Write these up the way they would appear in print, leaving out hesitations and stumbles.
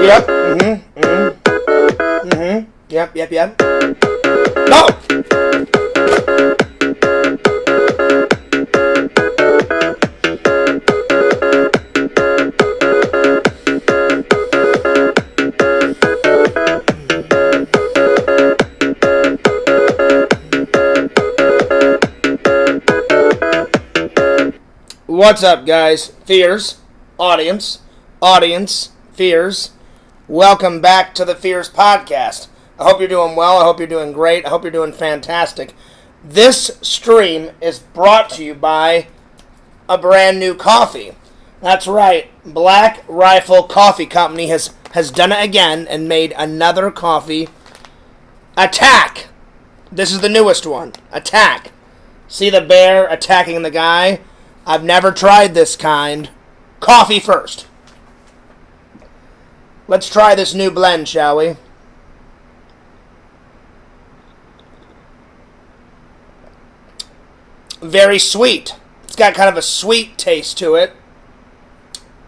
Yep. Mm-hmm. Mm-hmm. Mm-hmm. Yep. Yep. Yep. No. What's up, guys? Fears, audience, fears. Welcome back to the Fears Podcast. I hope you're doing well. I hope you're doing great. I hope you're doing fantastic. This stream is brought to you by a brand new coffee. That's right. Black Rifle Coffee Company has done it again and made another coffee. Attack. This is the newest one. Attack. See the bear attacking the guy? I've never tried this kind. Coffee first. Let's try this new blend, shall we? Very sweet. It's got kind of a sweet taste to it.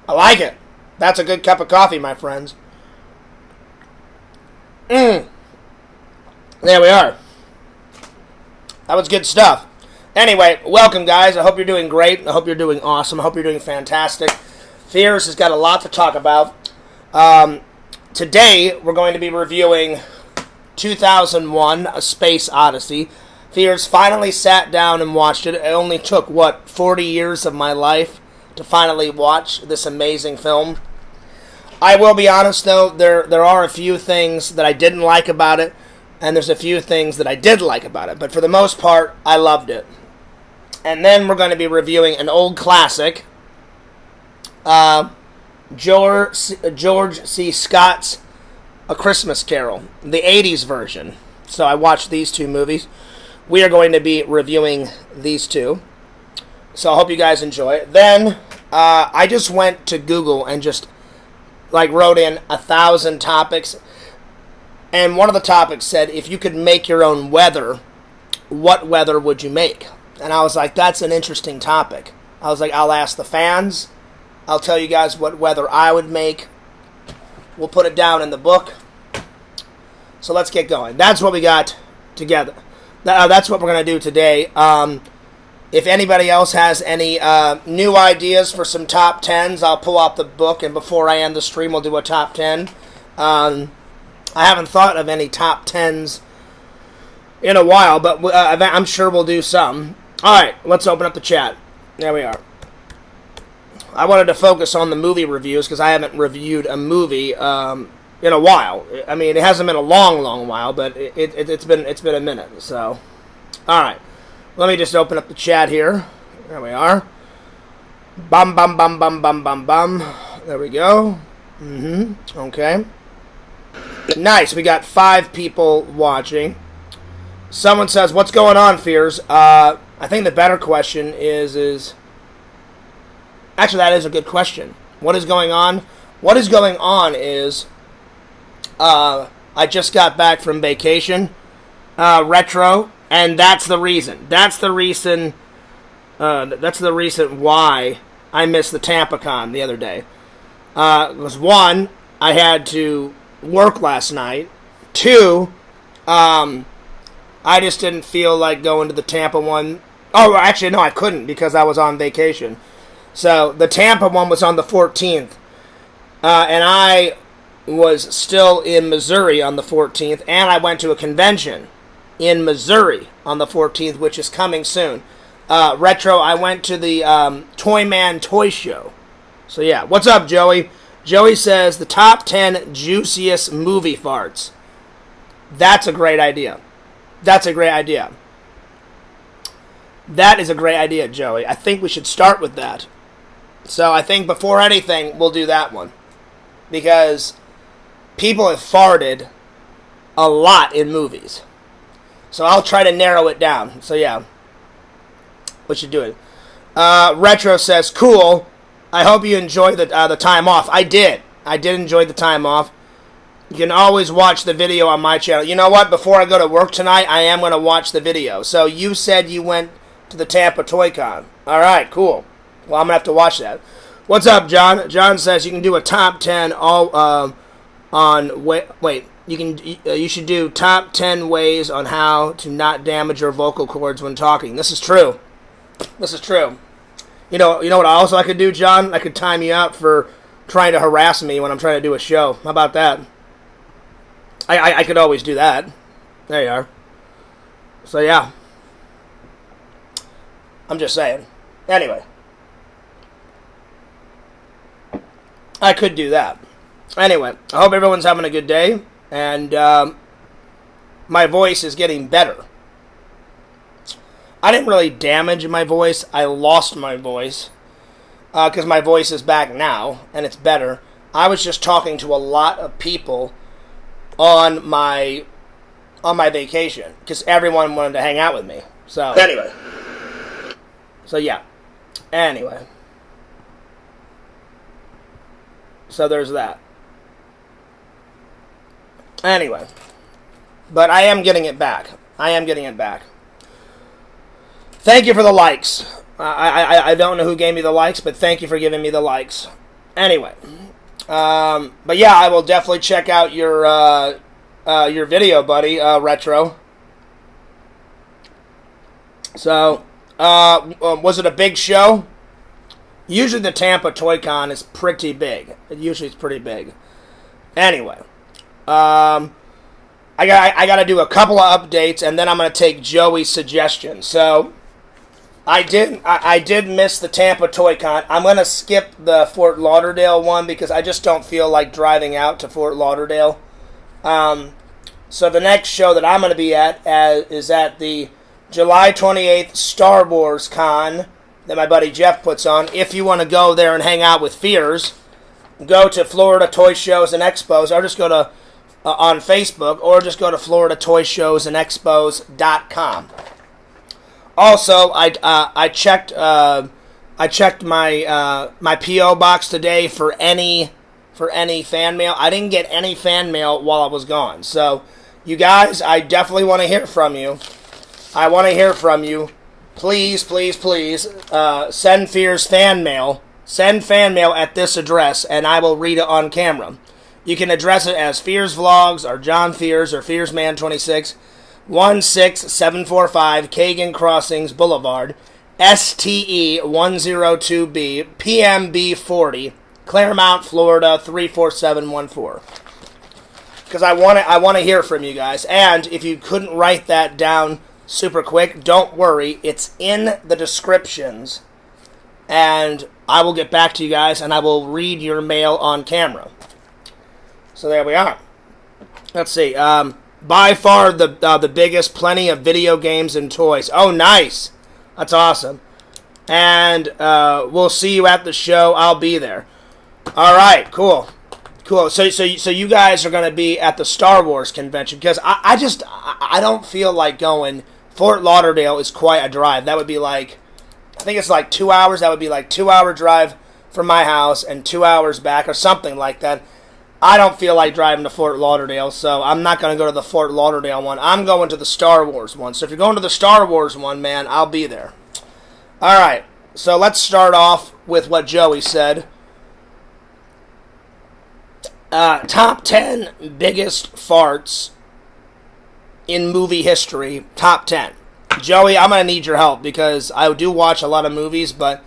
I like it. That's a good cup of coffee, my friends. There we are. That was good stuff. Anyway, welcome, guys. I hope you're doing great. I hope you're doing awesome. I hope you're doing fantastic. Fears has got a lot to talk about. Today, we're going to be reviewing 2001, A Space Odyssey. Fears finally sat down and watched it. It only took, 40 years of my life to finally watch this amazing film. I will be honest, though, there are a few things that I didn't like about it, and there's a few things that I did like about it. But for the most part, I loved it. And then we're going to be reviewing an old classic, George C. Scott's A Christmas Carol, the 80s version. So I watched these two movies. We are going to be reviewing these two. So I hope you guys enjoy it. Then I just went to Google and just wrote in 1,000 topics. And one of the topics said, if you could make your own weather, what weather would you make? And I was like, that's an interesting topic. I was like, I'll ask the fans. I'll tell you guys what weather I would make. We'll put it down in the book. So let's get going. That's what we got together. That's what we're going to do today. If anybody else has any new ideas for some top 10s, I'll pull out the book. And before I end the stream, we'll do a top 10. I haven't thought of any top 10s in a while, but I'm sure we'll do some. Alright, let's open up the chat. There we are. I wanted to focus on the movie reviews because I haven't reviewed a movie in a while. I mean, it hasn't been a long while, but it's been a minute. So, alright. Let me just open up the chat here. There we are. Bum. There we go. Okay. Nice. We got 5 people watching. Someone says, what's going on, Fears? I think the better question is... Actually, that is a good question. What is going on? What is going on is... I just got back from vacation. Retro. And that's the reason. That's the reason why I missed the TampaCon the other day. Was 1, I had to work last night. 2, I just didn't feel like going to the Tampa one. Oh, actually, no, I couldn't because I was on vacation. So the Tampa one was on the 14th. And I was still in Missouri on the 14th. And I went to a convention in Missouri on the 14th, which is coming soon. Retro, I went to the Toy Man Toy Show. So yeah, what's up, Joey? Joey says the top 10 juiciest movie farts. That's a great idea. That's a great idea. That is a great idea, Joey. I think we should start with that. So I think before anything, we'll do that one. Because people have farted a lot in movies. So I'll try to narrow it down. So yeah, we should do it. Retro says, cool. I hope you enjoyed the time off. I did. I did enjoy the time off. You can always watch the video on my channel. You know what? Before I go to work tonight, I am going to watch the video. So you said you went to the Tampa Toy Con. All right, cool. Well, I'm going to have to watch that. What's up, John? John says you can do a top 10 on you should do top 10 ways on how to not damage your vocal cords when talking. This is true. This is true. You know what also I could do, John? I could time you out for trying to harass me when I'm trying to do a show. How about that? I could always do that. There you are. So yeah. I'm just saying. Anyway. I could do that. Anyway, I hope everyone's having a good day. And my voice is getting better. I didn't really damage my voice. I lost my voice. Because my voice is back now. And it's better. I was just talking to a lot of people on my vacation. Because everyone wanted to hang out with me. So anyway. So yeah. Anyway. So there's that. Anyway. But I am getting it back. Thank you for the likes. I don't know who gave me the likes, but thank you for giving me the likes. Anyway. But yeah, I will definitely check out your video, buddy, Retro. So, was it a big show? Usually the Tampa Toy Con is pretty big. Usually it's pretty big. Anyway. I got to do a couple of updates, and then I'm going to take Joey's suggestions. So, I did miss the Tampa Toy Con. I'm going to skip the Fort Lauderdale one because I just don't feel like driving out to Fort Lauderdale. So the next show that I'm going to be at is at the July 28th Star Wars Con that my buddy Jeff puts on. If you want to go there and hang out with Fears, go to Florida Toy Shows and Expos, or just go to on Facebook, or just go to FloridaToyShowsAndExpos.com. Also, I checked my my PO box today for any fan mail. I didn't get any fan mail while I was gone. So, you guys, I definitely want to hear from you. I want to hear from you. Please, please, please, send Fears fan mail. Send fan mail at this address, and I will read it on camera. You can address it as Fears Vlogs, or John Fears, or FearsMan26, 16745 CAGAN Crossings Boulevard, STE102B, PMB40, Claremont, Florida 34714. Because I want to hear from you guys. And if you couldn't write that down super quick, don't worry. It's in the descriptions. And I will get back to you guys, and I will read your mail on camera. So there we are. Let's see. By far the biggest, plenty of video games and toys. Oh, nice. That's awesome. And we'll see you at the show. I'll be there. All right, cool. So you guys are going to be at the Star Wars convention, because I don't feel like going. Fort Lauderdale is quite a drive. That would be like, I think it's like 2 hours. That would be like 2 hour drive from my house and 2 hours back or something like that. I don't feel like driving to Fort Lauderdale, so I'm not going to go to the Fort Lauderdale one. I'm going to the Star Wars one. So if you're going to the Star Wars one, man, I'll be there. All right, so let's start off with what Joey said. Top 10 biggest farts in movie history. Top 10. Joey, I'm going to need your help because I do watch a lot of movies, but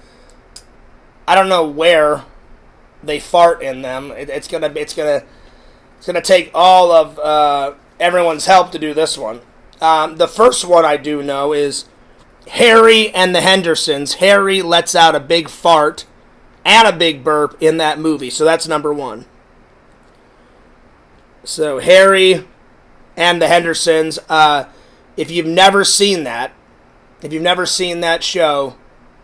I don't know where they fart in them. It's gonna take all of everyone's help to do this one. The first one I do know is Harry and the Hendersons. Harry lets out a big fart and a big burp in that movie, so that's number one. So Harry and the Hendersons. If you've never seen that show,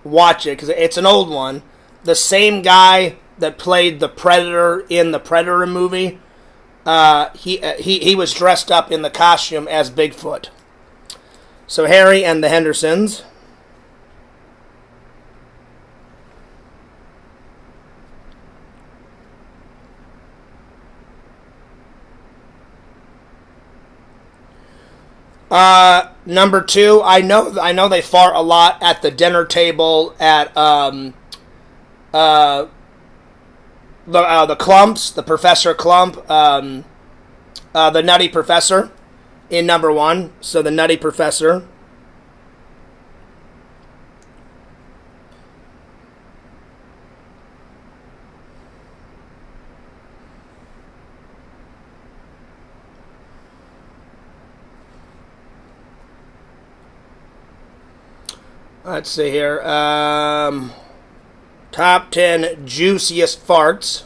watch it because it's an old one. The same guy that played the Predator in the Predator movie, he was dressed up in the costume as Bigfoot. So Harry and the Hendersons. Number two, I know they fart a lot at the dinner table at the Clumps, the Professor Clump, the Nutty Professor in number 1. So the Nutty Professor. Let's see here. Top 10 juiciest farts.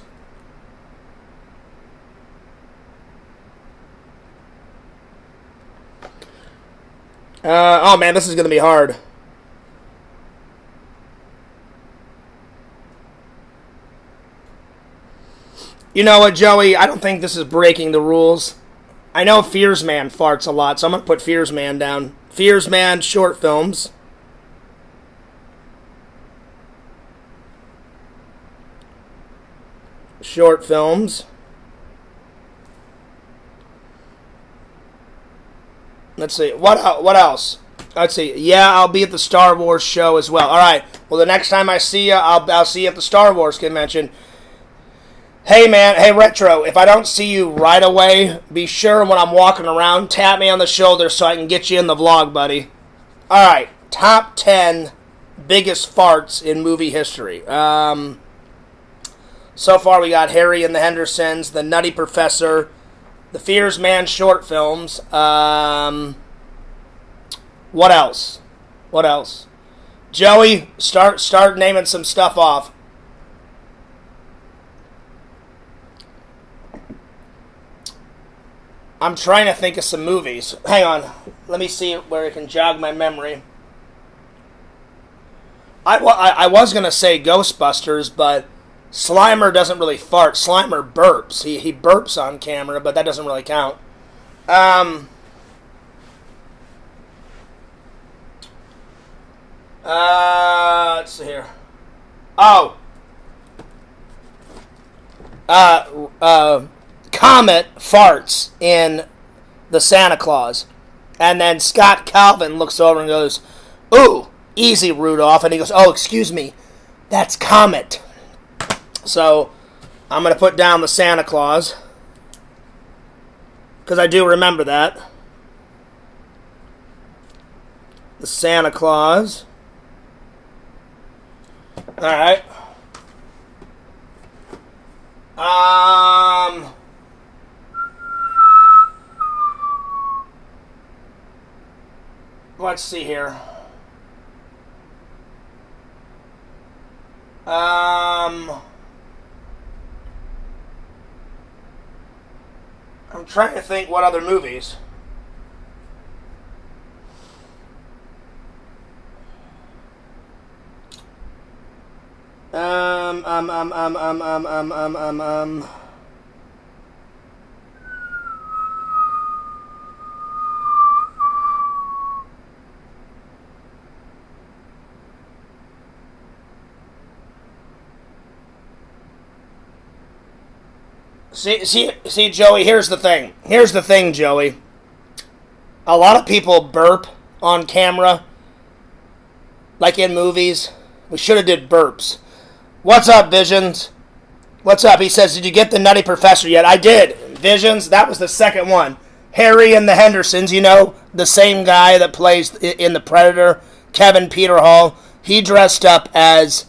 Oh man, this is going to be hard. You know what, Joey? I don't think this is breaking the rules. I know Fears Man farts a lot, so I'm going to put Fears Man down. Fears Man short films. Short films. Let's see. What else? Let's see. Yeah, I'll be at the Star Wars show as well. All right. Well, the next time I see you, I'll see you at the Star Wars convention. Hey, man. Hey, Retro. If I don't see you right away, be sure when I'm walking around, tap me on the shoulder so I can get you in the vlog, buddy. All right. Top 10 biggest farts in movie history. So far, we got Harry and the Hendersons, the Nutty Professor, the Fears Man short films. What else? What else? Joey, start naming some stuff off. I'm trying to think of some movies. Hang on. Let me see where I can jog my memory. I was going to say Ghostbusters, but Slimer doesn't really fart. Slimer burps. He burps on camera, but that doesn't really count. Let's see here. Oh. Comet farts in the Santa Claus. And then Scott Calvin looks over and goes, "Ooh, easy, Rudolph." And he goes, "Oh, excuse me. That's Comet." So, I'm going to put down the Santa Claus. Because I do remember that. The Santa Claus. Alright. Let's see here. I'm trying to think what other movies. See, Joey, here's the thing. Here's the thing, Joey. A lot of people burp on camera, like in movies. We should have did burps. What's up, Visions? What's up? He says, "Did you get the Nutty Professor yet?" I did. Visions, that was the second one. Harry and the Hendersons, you know, the same guy that plays in The Predator, Kevin Peter Hall. He dressed up as,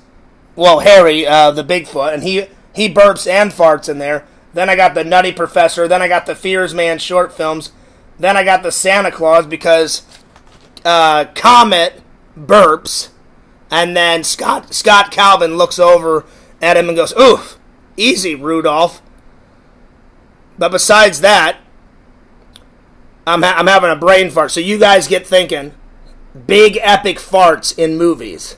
well, Harry, the Bigfoot, and he burps and farts in there. Then I got the Nutty Professor. Then I got the Fears Man short films. Then I got the Santa Claus because Comet burps. And then Scott Calvin looks over at him and goes, "Oof, easy, Rudolph." But besides that, I'm having a brain fart. So you guys get thinking, big epic farts in movies,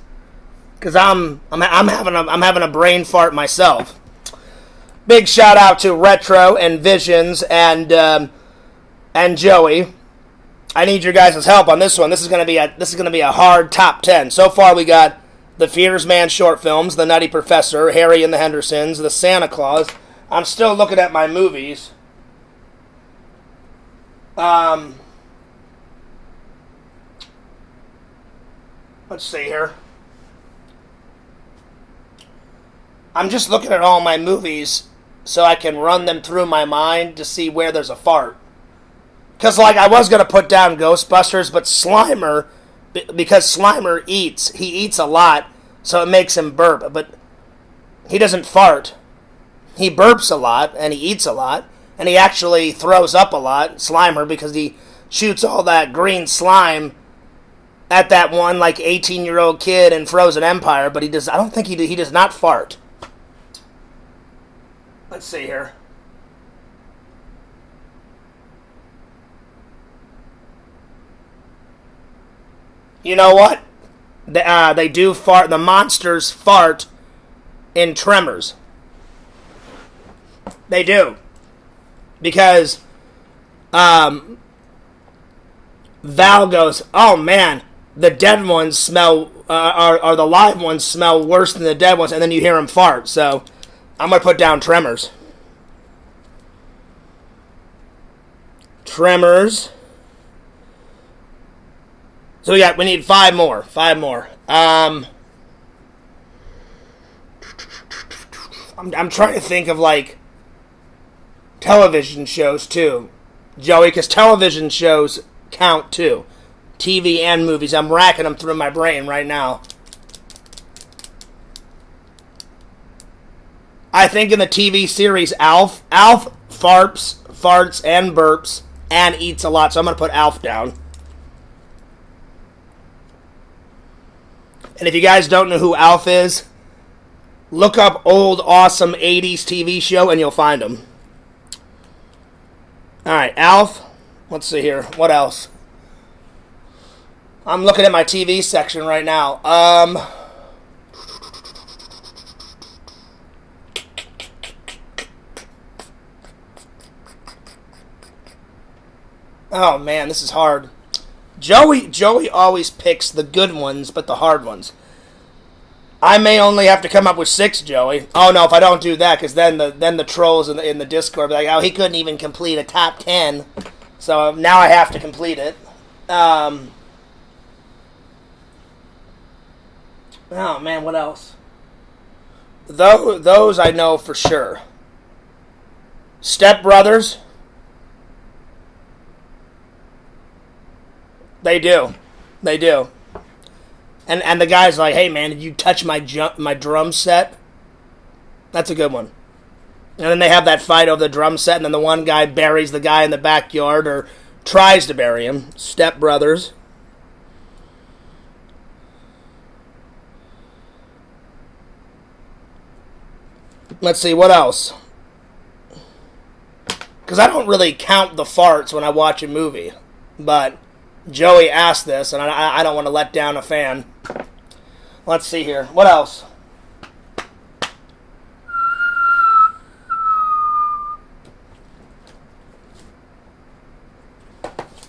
because I'm having a brain fart myself. Big shout out to Retro and Visions and Joey. I need your guys' help on this one. This is gonna be a hard top 10. So far, we got the Fears Man short films, the Nutty Professor, Harry and the Hendersons, the Santa Claus. I'm still looking at my movies. Let's see here. I'm just looking at all my movies so I can run them through my mind to see where there's a fart. Because, like, I was going to put down Ghostbusters, but Slimer, because Slimer eats, he eats a lot, so it makes him burp. But he doesn't fart. He burps a lot, and he eats a lot, and he actually throws up a lot, Slimer, because he shoots all that green slime at that one, like, 18-year-old kid in Frozen Empire, but I don't think he does not fart. Let's see here. You know what? They do fart. The monsters fart in Tremors. They do. Because Val goes, oh man, the dead ones smell, or the live ones smell worse than the dead ones, and then you hear them fart. So I'm going to put down Tremors. Tremors. So we need 5 more. 5 more. I'm trying to think of, like, television shows, too, Joey, because television shows count, too. TV and movies. I'm racking them through my brain right now. I think in the TV series Alf farts, and burps, and eats a lot, so I'm going to put Alf down. And if you guys don't know who Alf is, look up old, awesome 80s TV show and you'll find him. Alright, Alf. Let's see here. What else? I'm looking at my TV section right now. Oh man, this is hard. Joey always picks the good ones, but the hard ones. I may only have to come up with 6, Joey. Oh no, if I don't do that, because then the trolls in the Discord be like, oh, he couldn't even complete a top 10, so now I have to complete it. Oh man, what else? Those I know for sure. Step Brothers. They do. And the guy's like, hey man, did you touch my drum set? That's a good one. And then they have that fight over the drum set, and then the one guy buries the guy in the backyard, or tries to bury him. Step Brothers. Let's see, what else? Because I don't really count the farts when I watch a movie, but Joey asked this, and I don't want to let down a fan. Let's see here. What else?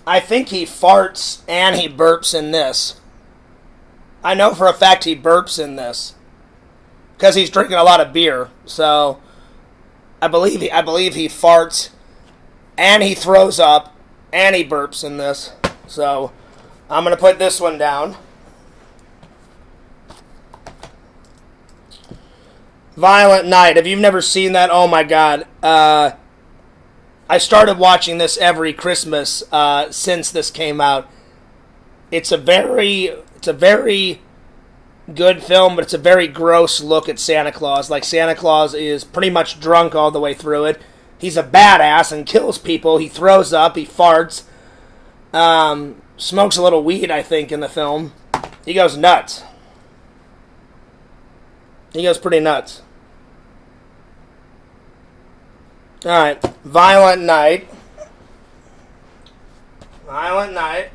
I think he farts and he burps in this. I know for a fact he burps in this, because he's drinking a lot of beer. So I believe he farts and he throws up and he burps in this. So I'm going to put this one down. Violent Night. If you've never seen that, oh my god. I started watching this every Christmas since this came out. It's a very good film, but it's a very gross look at Santa Claus. Like, Santa Claus is pretty much drunk all the way through it. He's a badass and kills people. He throws up. He farts. Smokes a little weed, I think, in the film. He goes nuts. He goes pretty nuts. Alright, Violent Night. Violent Night.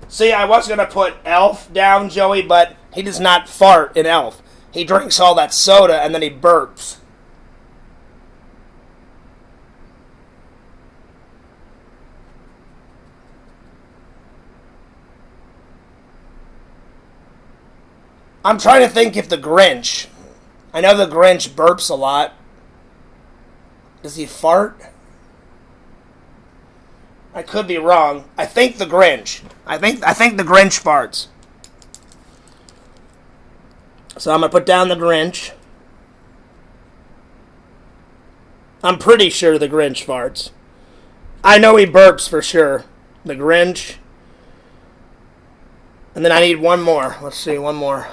See, I was going to put Elf down, Joey, but he does not fart in Elf. He drinks all that soda and then he burps. I'm trying to think if the Grinch. I know the Grinch burps a lot. Does he fart? I could be wrong. I think the Grinch. I think the Grinch farts. So I'm going to put down the Grinch. I'm pretty sure the Grinch farts. I know he burps for sure. The Grinch. And then I need one more. Let's see, one more.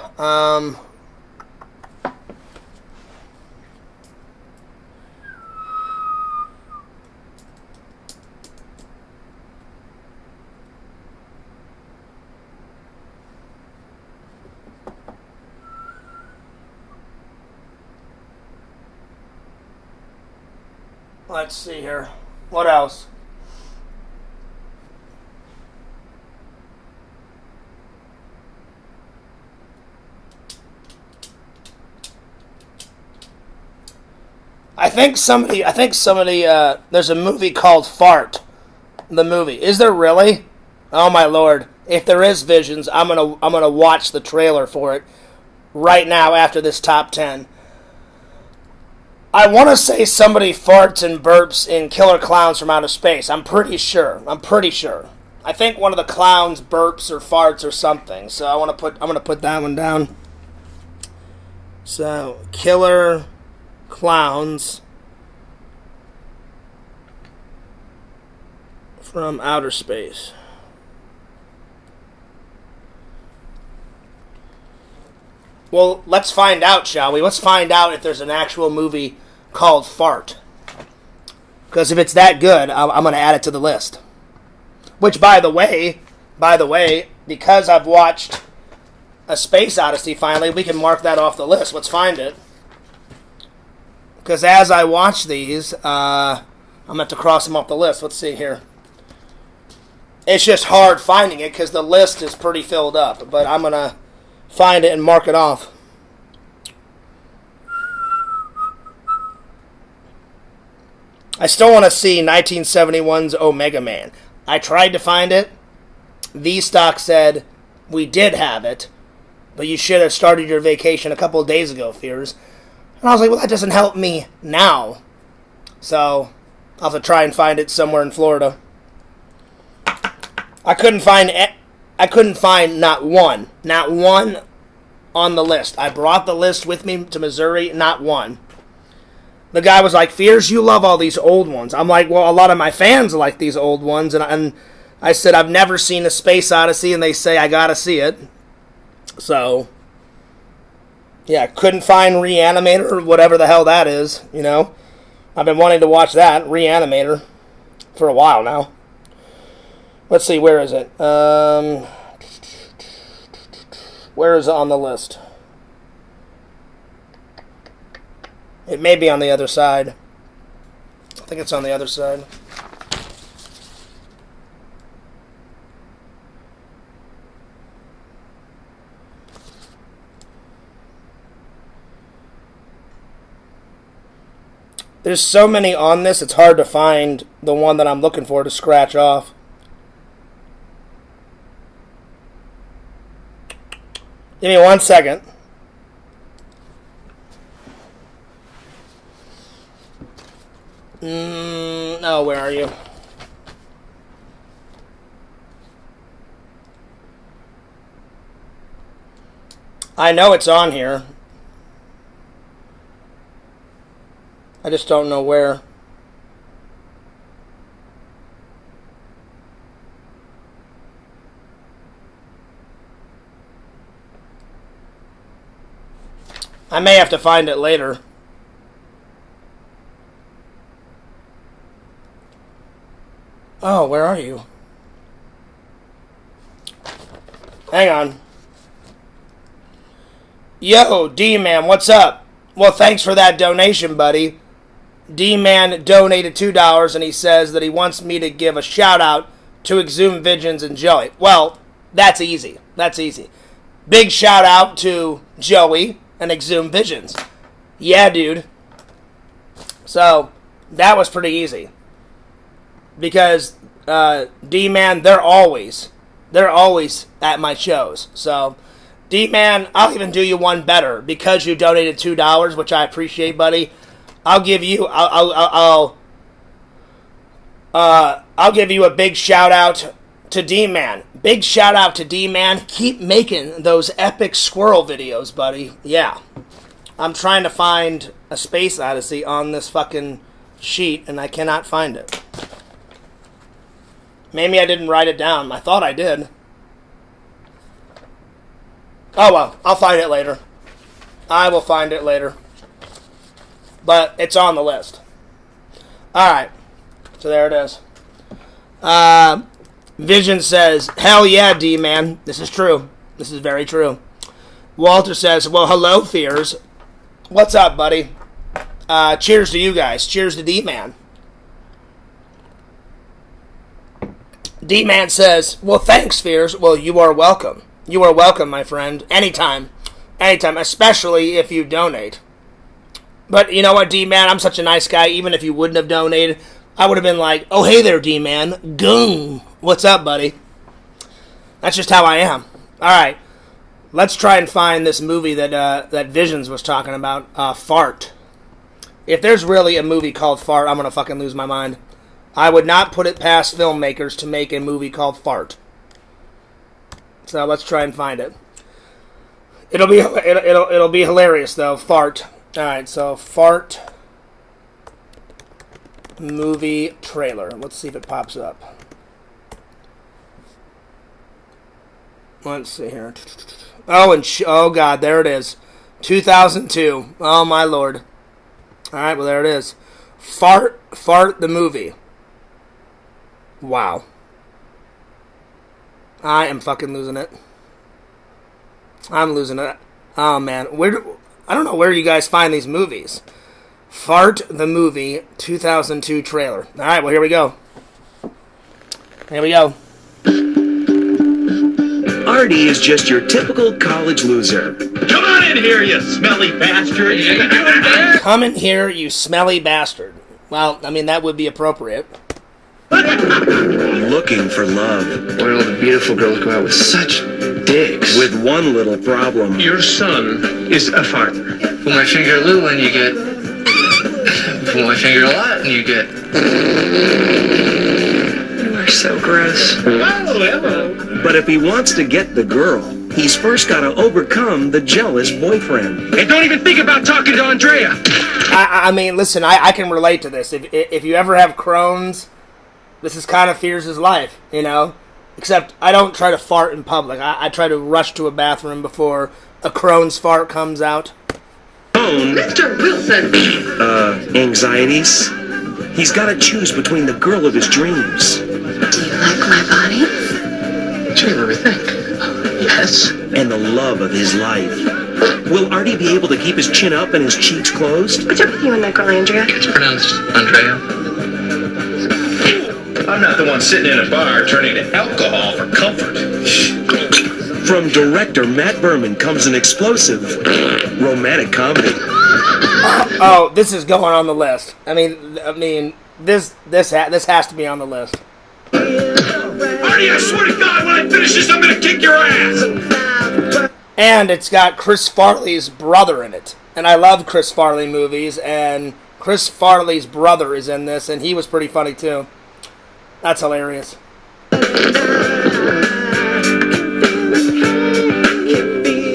Let's see here. What else? I think somebody, there's a movie called Fart. The movie. Is there really? Oh my lord. If there is Visions, I'm gonna watch the trailer for it right now after this top 10. I want to say somebody farts and burps in Killer Clowns from Outer Space. I'm pretty sure. I think one of the clowns burps or farts or something. So I'm gonna put that one down. So Killer Clowns from Outer Space. Well, let's find out, shall we? Let's find out if there's an actual movie called Fart. Because if it's that good, I'm going to add it to the list. Which, by the way, because I've watched A Space Odyssey finally, we can mark that off the list. Let's find it. Because as I watch these, I'm going to have to cross them off the list. Let's see here. It's just hard finding it because the list is pretty filled up. But I'm going to find it and mark it off. I still want to see 1971's Omega Man. I tried to find it. V-Stock said we did have it, but you should have started your vacation a couple of days ago, Fears. And I was like, well, that doesn't help me now. So I'll have to try and find it somewhere in Florida. I couldn't find not one on the list. I brought the list with me to Missouri, not one. The guy was like, Fears, you love all these old ones. I'm like, well, a lot of my fans like these old ones. And I said, I've never seen A Space Odyssey, and they say I gotta see it. So, yeah, couldn't find Reanimator, or whatever the hell that is, you know. I've been wanting to watch that, Reanimator, for a while now. Let's see, where is it? Where is it on the list? It may be on the other side. I think it's on the other side. There's so many on this, it's hard to find the one that I'm looking for to scratch off. Give me 1 second. No, where are you? I know it's on here. I just don't know where. I may have to find it later. Oh, where are you? Hang on. Yo, D-Man, what's up? Well, thanks for that donation, buddy. D-Man donated $2, and he says that he wants me to give a shout-out to Exhumed Visions and Joey. Well, that's easy. That's easy. Big shout-out to Joey and Exhumed Visions. Yeah, dude. So, that was pretty easy. Because D-Man, they're always at my shows. So, D-Man, I'll even do you one better. Because you donated $2, which I appreciate, buddy. I'll give you I'll give you a big shout out to D-Man. Big shout out to D-Man. Keep making those epic squirrel videos, buddy. Yeah. I'm trying to find a Space Odyssey on this fucking sheet, and I cannot find it. Maybe I didn't write it down. I thought I did. Oh well, I'll find it later. I will find it later. But it's on the list. Alright. So there it is. Vision says, hell yeah, D-Man. This is true. This is very true. Walter says, well, hello, Fears. What's up, buddy? Cheers to you guys. Cheers to D-Man. D-Man says, well, thanks, Fears. Well, you are welcome. You are welcome, my friend. Anytime. Anytime. Especially if you donate. But you know what, D-Man? I'm such a nice guy. Even if you wouldn't have donated, I would have been like, oh, hey there, D-Man. Gung. What's up, buddy? That's just how I am. All right. Let's try and find this movie that Visions was talking about. Fart. If there's really a movie called Fart, I'm going to fucking lose my mind. I would not put it past filmmakers to make a movie called Fart. So let's try and find it. It'll be hilarious, though. Fart. All right, so Fart movie trailer. Let's see if it pops up. Let's see here. Oh, oh God, there it is. 2002. Oh my Lord. All right, well there it is. Fart the movie. Wow. I am fucking losing it. I'm losing it. Oh man, I don't know where you guys find these movies. Fart the movie 2002 trailer. All right, well here we go. Here we go. Artie is just your typical college loser. Come on in here, you smelly bastard. Come in here, you smelly bastard. Well, I mean, that would be appropriate. Looking for love. Why do all the beautiful girls go out with such dicks? With one little problem. Your son is a farter. Pull my finger a little and you get... Pull my finger a lot and you get... You are so gross. Oh, hello. But if he wants to get the girl, he's first got to overcome the jealous boyfriend. And don't even think about talking to Andrea. I mean, listen, I can relate to this. If you ever have Crohn's, this is kind of Fears' life, you know? Except I don't try to fart in public. I try to rush to a bathroom before a Crohn's fart comes out. Mr. Wilson! Anxieties? He's got to choose between the girl of his dreams. Do you like my body? Do you ever think? Yes. And the love of his life. Will Artie be able to keep his chin up and his cheeks closed? What's up with you and that girl, Andrea? It's pronounced Andrea. I'm not the one sitting in a bar turning to alcohol for comfort. From director Matt Berman comes an explosive romantic comedy. Oh, this is going on the list. I mean, this has to be on the list. Artie, I swear to God, when I finish this, I'm gonna kick your ass! And it's got Chris Farley's brother in it. And I love Chris Farley movies, and Chris Farley's brother is in this, and he was pretty funny too. That's hilarious.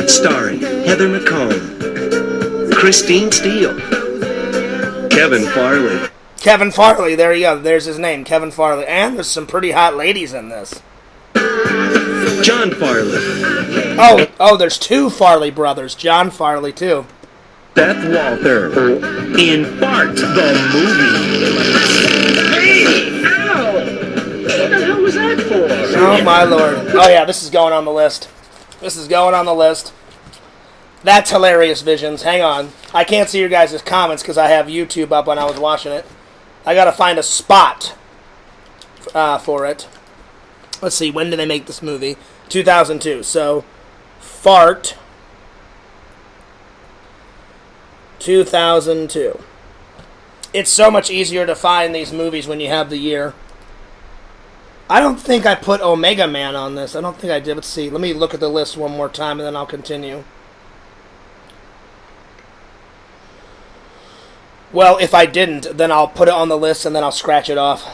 Starring Heather McComb, Christine Steele, Kevin Farley. Kevin Farley, there you go. There's his name, Kevin Farley. And there's some pretty hot ladies in this. John Farley. Oh, there's two Farley brothers. John Farley, too. Beth Walter in Fart the movie. Hey! Ow! What the hell was that for? Oh, my Lord. Oh, yeah, this is going on the list. This is going on the list. That's hilarious, Visions. Hang on. I can't see your guys' comments because I have YouTube up when I was watching it. I gotta find a spot for it. Let's see, when did they make this movie? 2002. So, Fart, 2002. It's so much easier to find these movies when you have the year. I don't think I put Omega Man on this. I don't think I did. Let's see. Let me look at the list one more time, and then I'll continue. Well, if I didn't, then I'll put it on the list and then I'll scratch it off.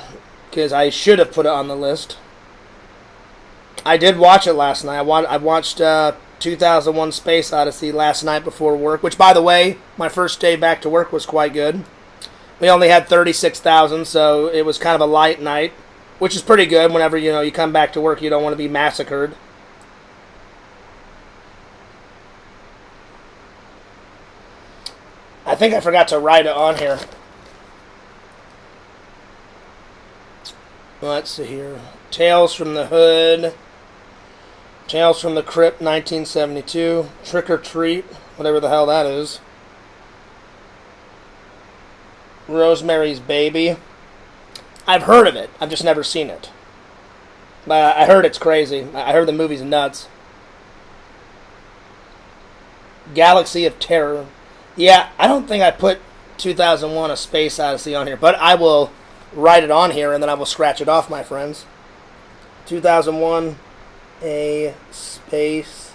Because I should have put it on the list. I did watch it last night. I watched 2001 Space Odyssey last night before work. Which, by the way, my first day back to work was quite good. We only had 36,000, so it was kind of a light night. Which is pretty good whenever, you come back to work. You don't want to be massacred. I think I forgot to write it on here. Let's see here. Tales from the Hood. Tales from the Crypt, 1972. Trick or Treat, whatever the hell that is. Rosemary's Baby. I've heard of it. I've just never seen it. But I heard it's crazy. I heard the movie's nuts. Galaxy of Terror. Yeah, I don't think I put 2001 A Space Odyssey on here, but I will write it on here and then I will scratch it off, my friends. 2001 A Space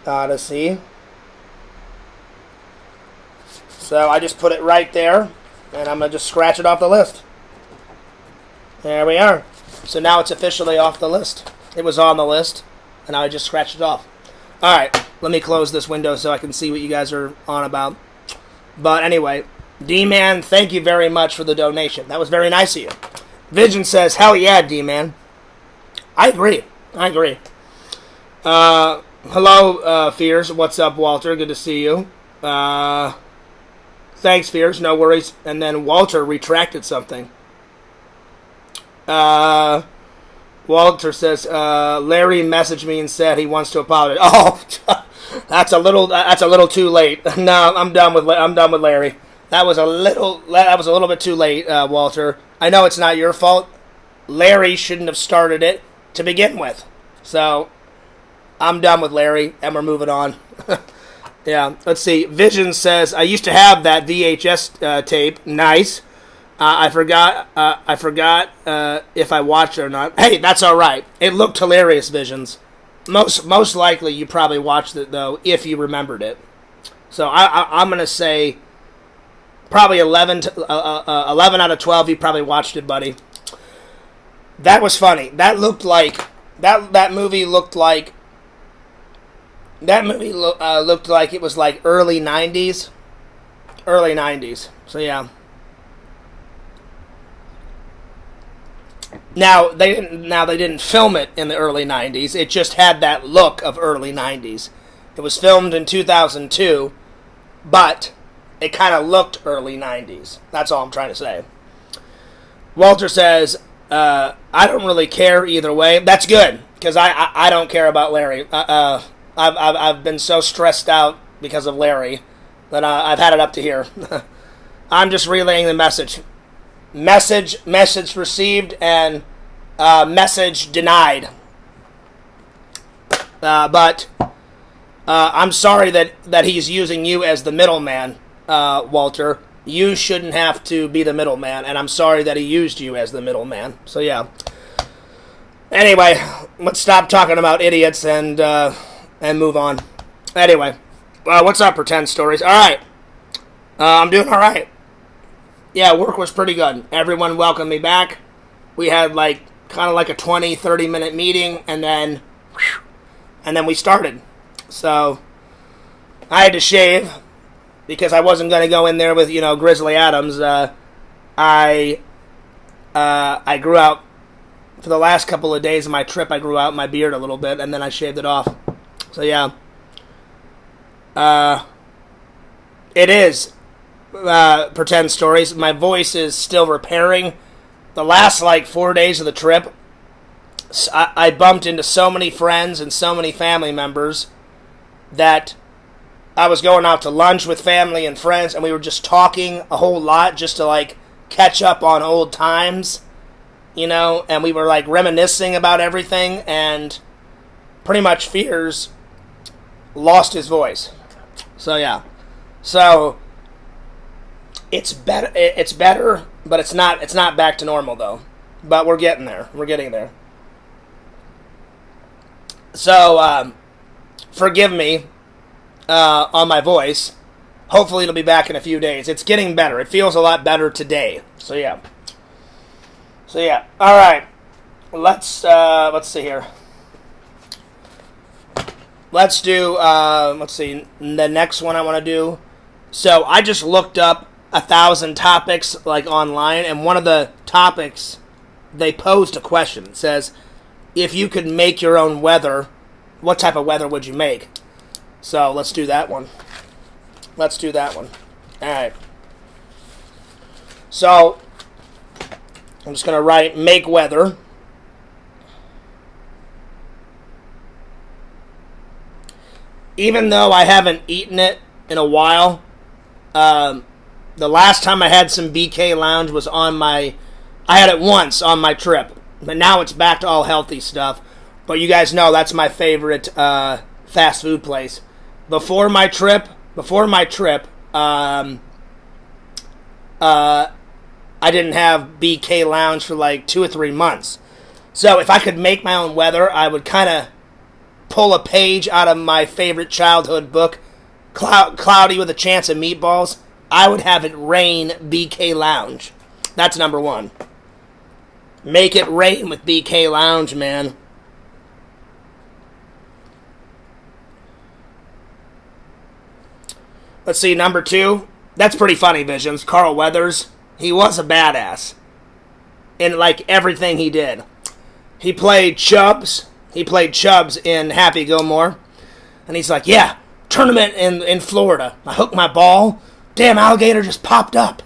Odyssey. So I just put it right there and I'm going to just scratch it off the list. There we are. So now it's officially off the list. It was on the list and I just scratched it off. Alright, let me close this window so I can see what you guys are on about. But anyway, D-Man, thank you very much for the donation. That was very nice of you. Vision says, hell yeah, D-Man. I agree. Hello, Fears. What's up, Walter? Good to see you. Thanks, Fears. No worries. And then Walter retracted something. Walter says, Larry messaged me and said he wants to apologize. Oh, that's a little too late. No, I'm done with Larry. That was a little bit too late, Walter. I know it's not your fault. Larry shouldn't have started it to begin with. So, I'm done with Larry, and we're moving on. Yeah, let's see. Vision says, I used to have that VHS tape. Nice. I forgot if I watched it or not. Hey, that's all right. It looked hilarious, Visions. Most likely you probably watched it, though, if you remembered it. So I'm going to say probably 11 out of 12 you probably watched it, buddy. That was funny. That movie looked like it was like early 90s. Early 90s. So, yeah. Now they didn't film it in the early 90s. It just had that look of early 90s. It was filmed in 2002, but it kind of looked early 90s. That's all I'm trying to say. Walter says, I don't really care either way. That's good, because I don't care about Larry. I've been so stressed out because of Larry that I've had it up to here. I'm just relaying the message. Message received and message denied. But I'm sorry that he's using you as the middleman, Walter. You shouldn't have to be the middleman, and I'm sorry that he used you as the middleman. So yeah. Anyway, let's stop talking about idiots and move on. Anyway, what's up, Pretend Stories? All right, I'm doing all right. Yeah, work was pretty good. Everyone welcomed me back. We had kind of like a 20-30 minute meeting, and then we started. So I had to shave because I wasn't going to go in there with Grizzly Adams. I grew out for the last couple of days of my trip. I grew out my beard a little bit, and then I shaved it off. So yeah, it is. Pretend Stories. My voice is still repairing. The last 4 days of the trip, I bumped into so many friends and so many family members that I was going out to lunch with family and friends, and we were just talking a whole lot just to catch up on old times, and we were reminiscing about everything, and pretty much Fears lost his voice. So yeah. So it's better, but it's not back to normal though. But we're getting there. We're getting there. So forgive me on my voice. Hopefully it'll be back in a few days. It's getting better. It feels a lot better today. So yeah. All right. Let's see here. Let's do the next one I want to do. So I just looked up 1,000 topics like online, and one of the topics they posed a question. It says, if you could make your own weather, what type of weather would you make? So let's do that one. All right. So I'm just going to write make weather. Even though I haven't eaten it in a while, the last time I had some BK Lounge was I had it once on my trip, but now it's back to all healthy stuff. But you guys know that's my favorite fast food place. Before my trip, I didn't have BK Lounge for like 2 or 3 months. So if I could make my own weather, I would kind of pull a page out of my favorite childhood book, Cloudy with a Chance of Meatballs. I would have it rain BK Lounge. That's number one. Make it rain with BK Lounge, man. Let's see, number 2. That's pretty funny, Visions. Carl Weathers. He was a badass in like everything he did. He played Chubbs. He played Chubbs in Happy Gilmore. And he's like, yeah, tournament in Florida. I hooked my ball. Damn, alligator just popped up.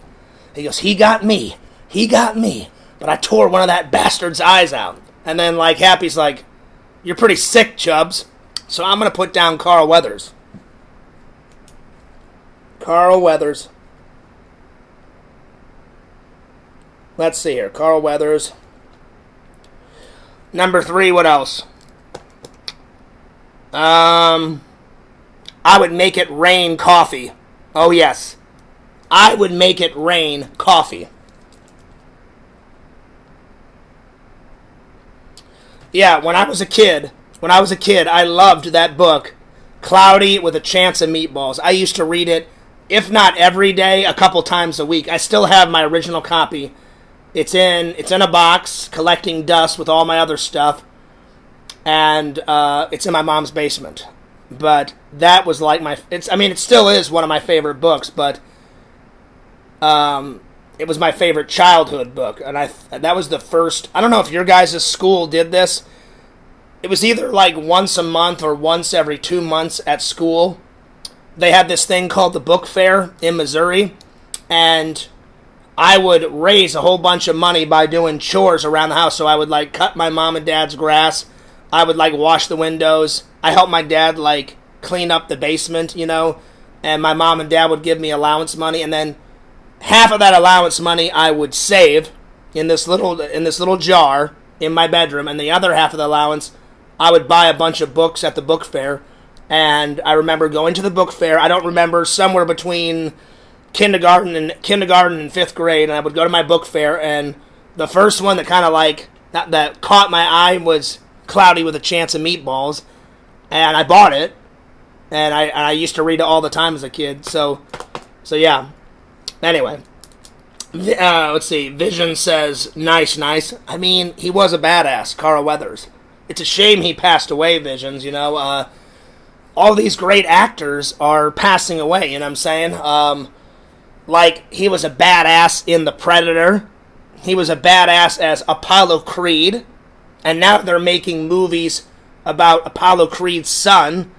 He goes, he got me. But I tore one of that bastard's eyes out. And then like Happy's like, you're pretty sick, Chubbs. So I'm going to put down Carl Weathers. Carl Weathers. Let's see here. Carl Weathers. Number 3, what else? I would make it rain coffee. Oh, yes. I would make it rain coffee. Yeah, when I was a kid, I loved that book, Cloudy with a Chance of Meatballs. I used to read it, if not every day, a couple times a week. I still have my original copy. It's in a box, collecting dust with all my other stuff, and it's in my mom's basement. But that was like it still is one of my favorite books, but it was my favorite childhood book, and that was the first. I don't know if your guys' school did this. It was either like once a month or once every 2 months at school. They had this thing called the book fair in Missouri, and I would raise a whole bunch of money by doing chores around the house. So I would like cut my mom and dad's grass. I would like wash the windows. I helped my dad like clean up the basement, and my mom and dad would give me allowance money, and then half of that allowance money I would save in this little jar in my bedroom, and the other half of the allowance I would buy a bunch of books at the book fair. And I remember going to the book fair. I don't remember, somewhere between kindergarten and 5th grade, and I would go to my book fair, and the first one that kind of like that caught my eye was Cloudy with a Chance of Meatballs, and I bought it, and I used to read it all the time as a kid. So yeah. Anyway, let's see. Vision says nice. I mean, he was a badass, Carl Weathers. It's a shame he passed away, Visions. All these great actors are passing away, you know what I'm saying? Like, he was a badass in The Predator. He was a badass as Apollo Creed. And now they're making movies about Apollo Creed's son.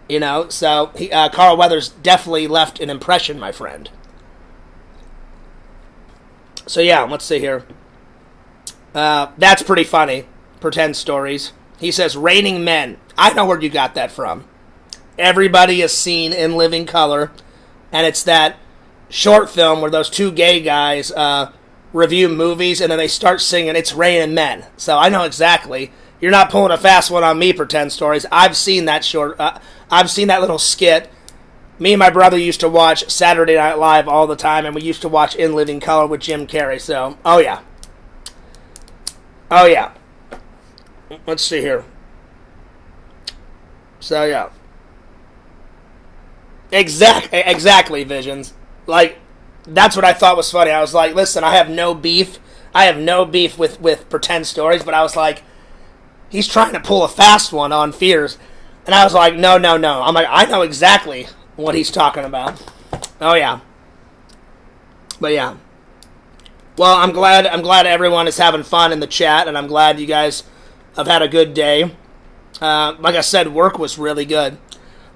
So Carl Weathers definitely left an impression, my friend. So yeah, let's see here. That's pretty funny. Pretend stories. He says, Raining Men. I know where you got that from. Everybody has seen In Living Color, and it's that short film where those 2 gay guys review movies, and then they start singing It's Raining Men. So I know exactly. You're not pulling a fast one on me, Pretend Stories. I've seen that I've seen that little skit. Me and my brother used to watch Saturday Night Live all the time, and we used to watch In Living Color with Jim Carrey. So, oh yeah. Let's see here. So yeah. Exactly, Visions. Like, that's what I thought was funny. I was like, listen, I have no beef. With pretend stories, but I was like, he's trying to pull a fast one on Fears. And I was like, no. I'm like, I know exactly what he's talking about. Oh, yeah. But, yeah. Well, I'm glad everyone is having fun in the chat, and I'm glad you guys have had a good day. Like I said, work was really good.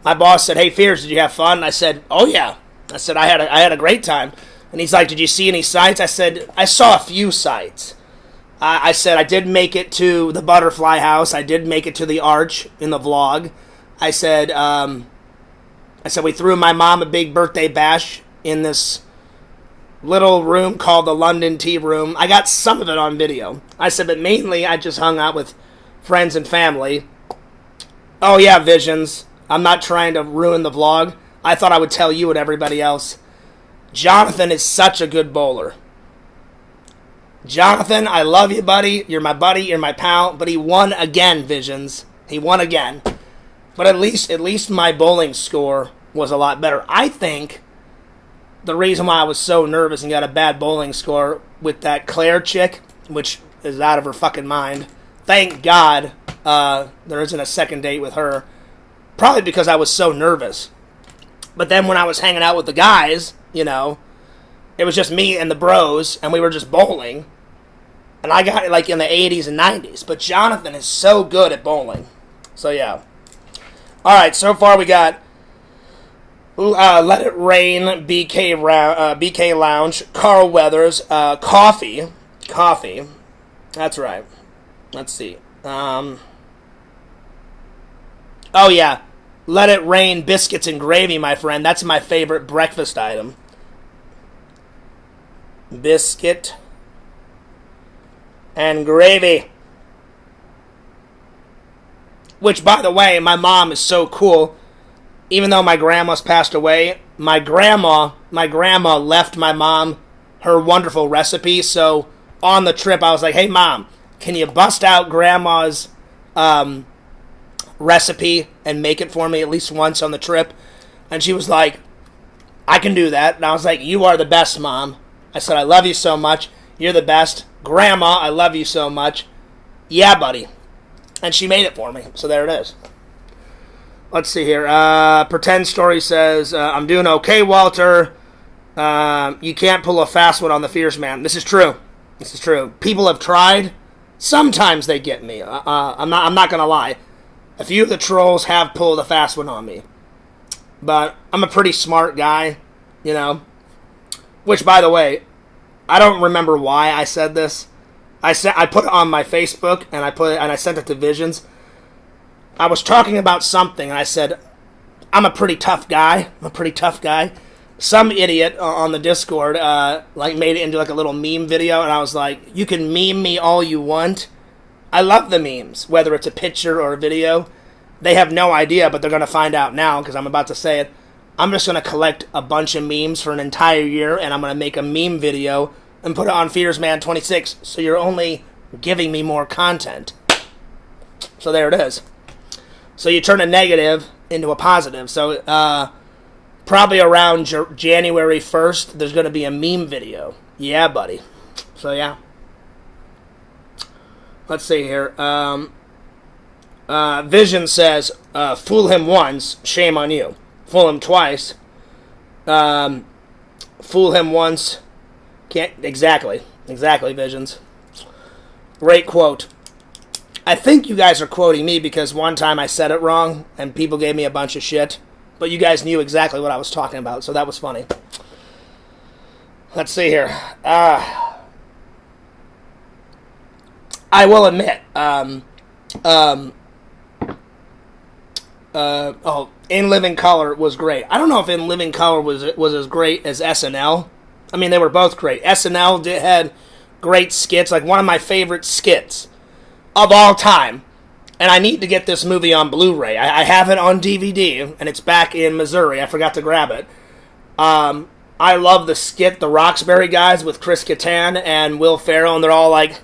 My boss said, hey, Fears, did you have fun? And I said, oh, yeah. I said, I had a great time. And he's like, did you see any sights? I said, I saw a few sights. I said, I did make it to the butterfly house. I did make it to the arch in the vlog. I said, we threw my mom a big birthday bash in this little room called the London Tea Room. I got some of it on video. I said, but mainly I just hung out with friends and family. Oh, yeah, Visions. I'm not trying to ruin the vlog. I thought I would tell you and everybody else. Jonathan is such a good bowler. Jonathan, I love you, buddy. You're my pal. But he won again, Visions. He won again. But at least my bowling score was a lot better. I think the reason why I was so nervous and got a bad bowling score with that Claire chick, which is out of her fucking mind. Thank God there isn't a second date with her. Probably because I was so nervous. But then when I was hanging out with the guys, you know, it was just me and the bros, and we were just bowling. And I got it like in the 80s and 90s. But Jonathan is so good at bowling. So, yeah. All right, so far we got Let It Rain, BK Lounge, Carl Weathers, Coffee. That's right. Let's see. Oh, yeah. Let It Rain, biscuits and gravy, my friend. That's my favorite breakfast item. Biscuit and gravy. Which, by the way, my mom is so cool. Even though my grandma's passed away, my grandma left my mom her wonderful recipe. So on the trip, I was like, hey, Mom, can you bust out Grandma's recipe and make it for me at least once on the trip? And she was like, I can do that. And I was like, you are the best, Mom. I said, I love you so much. You're the best. Grandma, I love you so much. Yeah, buddy. And she made it for me. So there it is. Let's see here. Pretend Story says, I'm doing okay, Walter. You can't pull a fast one on the Fierce Man. This is true. People have tried. Sometimes they get me. I'm not going to lie. A few of the trolls have pulled a fast one on me. But I'm a pretty smart guy, you know. Which, by the way, I don't remember why I said this. I put it on my Facebook, and I sent it to Visions. I was talking about something, and I said, I'm a pretty tough guy. Some idiot on the Discord made it into like a little meme video, and I was like, you can meme me all you want. I love the memes, whether it's a picture or a video. They have no idea, but they're going to find out now because I'm about to say it. I'm just going to collect a bunch of memes for an entire year, and I'm going to make a meme video and put it on Fearsman 26, so you're only giving me more content. So there it is. So you turn a negative into a positive. So probably around January 1st, there's going to be a meme video. Yeah, buddy. So yeah. Let's see here. Vision says, fool him once, shame on you. Fool him twice. Fool him once. Can't. Exactly, Visions. Great quote. I think you guys are quoting me because one time I said it wrong and people gave me a bunch of shit. But you guys knew exactly what I was talking about, so that was funny. Let's see here. I will admit, In Living Color was great. I don't know if In Living Color was as great as SNL. I mean, they were both great. SNL had great skits, like one of my favorite skits of all time. And I need to get this movie on Blu-ray. I have it on DVD, and it's back in Missouri. I forgot to grab it. I love the skit, The Roxbury Guys, with Chris Kattan and Will Ferrell, and they're all like,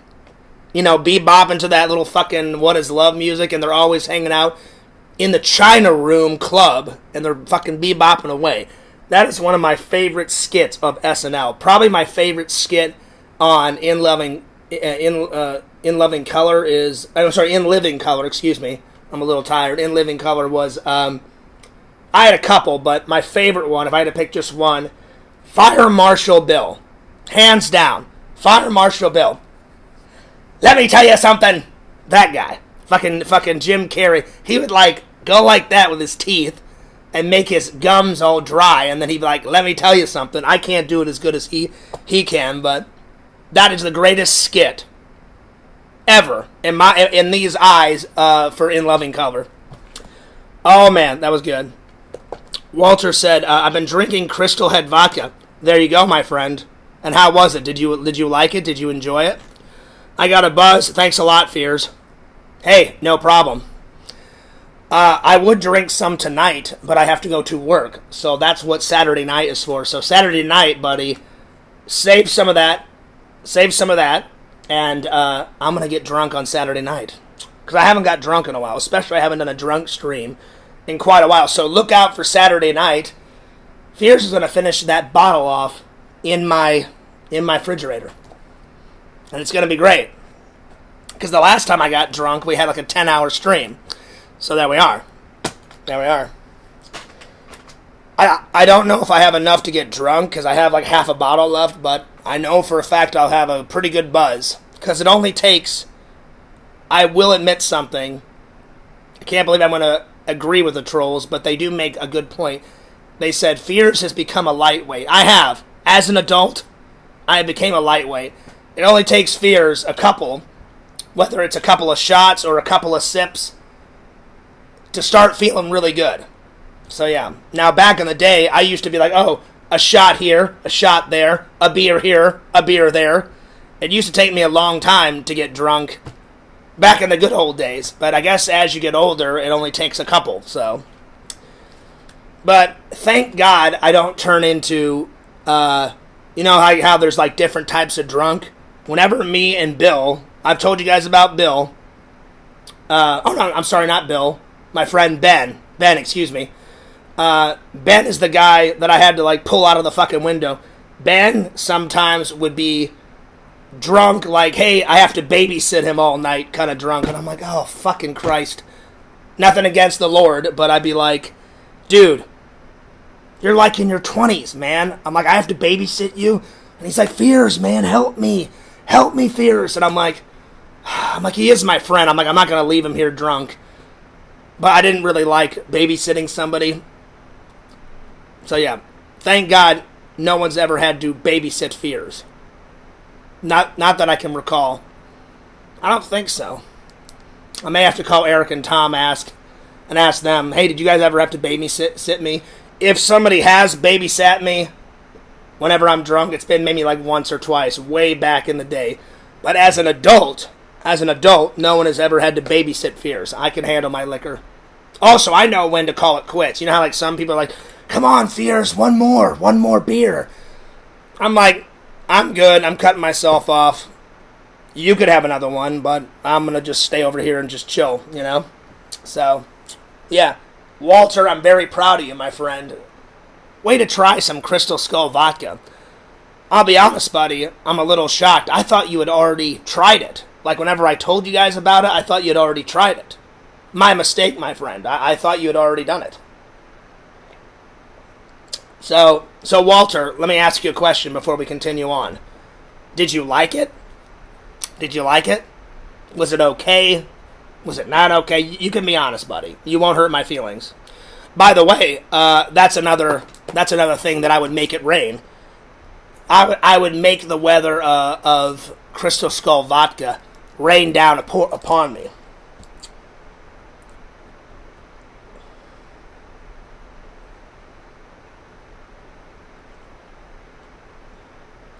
you know, bebopping to that little fucking What Is Love music, and they're always hanging out in the China Room Club, and they're fucking bebopping away. That is one of my favorite skits of SNL. Probably my favorite skit on In Living Color is... I'm sorry, In Living Color, excuse me. I'm a little tired. In Living Color was... I had a couple, but my favorite one, if I had to pick just one, Fire Marshal Bill. Hands down. Fire Marshal Bill. Let me tell you something. That guy. Fucking Jim Carrey. He would, like, go like that with his teeth and make his gums all dry, and then he'd be like, let me tell you something. I can't do it as good as he can, but that is the greatest skit ever in these eyes for In Living Color. Oh, man, that was good. Walter said, I've been drinking Crystal Head vodka. There you go, my friend. And how was it? Did you like it? Did you enjoy it? I got a buzz. Thanks a lot, Fears. Hey, no problem. I would drink some tonight, but I have to go to work. So that's what Saturday night is for. So Saturday night, buddy, save some of that. And I'm going to get drunk on Saturday night. Because I haven't got drunk in a while. Especially I haven't done a drunk stream in quite a while. So look out for Saturday night. Fears is going to finish that bottle off in my refrigerator. And it's going to be great. Because the last time I got drunk, we had like a 10-hour stream. So there we are. I don't know if I have enough to get drunk, because I have like half a bottle left, but I know for a fact I'll have a pretty good buzz. Because it only takes... I will admit something. I can't believe I'm going to agree with the trolls, but they do make a good point. They said, Fears has become a lightweight. I have. As an adult, I became a lightweight. It only takes Fears a couple, whether it's a couple of shots or a couple of sips, to start feeling really good. So yeah. Now back in the day, I used to be like, oh, a shot here, a shot there, a beer here, a beer there. It used to take me a long time to get drunk back in the good old days. But I guess as you get older, it only takes a couple, so... But thank God I don't turn into, you know how there's like different types of drunk? Whenever me and Bill, I've told you guys about Bill. Oh no, I'm sorry, not Bill. My friend Ben. Ben, excuse me. Ben is the guy that I had to like pull out of the fucking window. Ben sometimes would be drunk, like, hey, I have to babysit him all night, kind of drunk. And I'm like, oh, fucking Christ. Nothing against the Lord, but I'd be like, dude, you're like in your 20s, man. I'm like, I have to babysit you? And he's like, Fears, man, help me. Help me, Fears. And I'm like, he is my friend. I'm like, I'm not going to leave him here drunk. But I didn't really like babysitting somebody. So yeah, thank God no one's ever had to babysit Fears. Not that I can recall. I don't think so. I may have to call Eric and Tom and ask them, hey, did you guys ever have to babysit me? If somebody has babysat me whenever I'm drunk, it's been maybe like once or twice, way back in the day. But as an adult, no one has ever had to babysit Fears. I can handle my liquor. Also, I know when to call it quits. You know how like some people are like, come on, Fears, one more beer. I'm like, I'm good. I'm cutting myself off. You could have another one, but I'm going to just stay over here and just chill, you know? So, yeah. Walter, I'm very proud of you, my friend. Way to try some Crystal Skull vodka. I'll be honest, buddy, I'm a little shocked. I thought you had already tried it. Like, whenever I told you guys about it, I thought you had already tried it. My mistake, my friend. I thought you had already done it. So, Walter, let me ask you a question before we continue on. Did you like it? Was it okay? Was it not okay? You can be honest, buddy. You won't hurt my feelings. By the way, that's another thing that I would make it rain. I would make the weather of Crystal Skull vodka rain down upon me.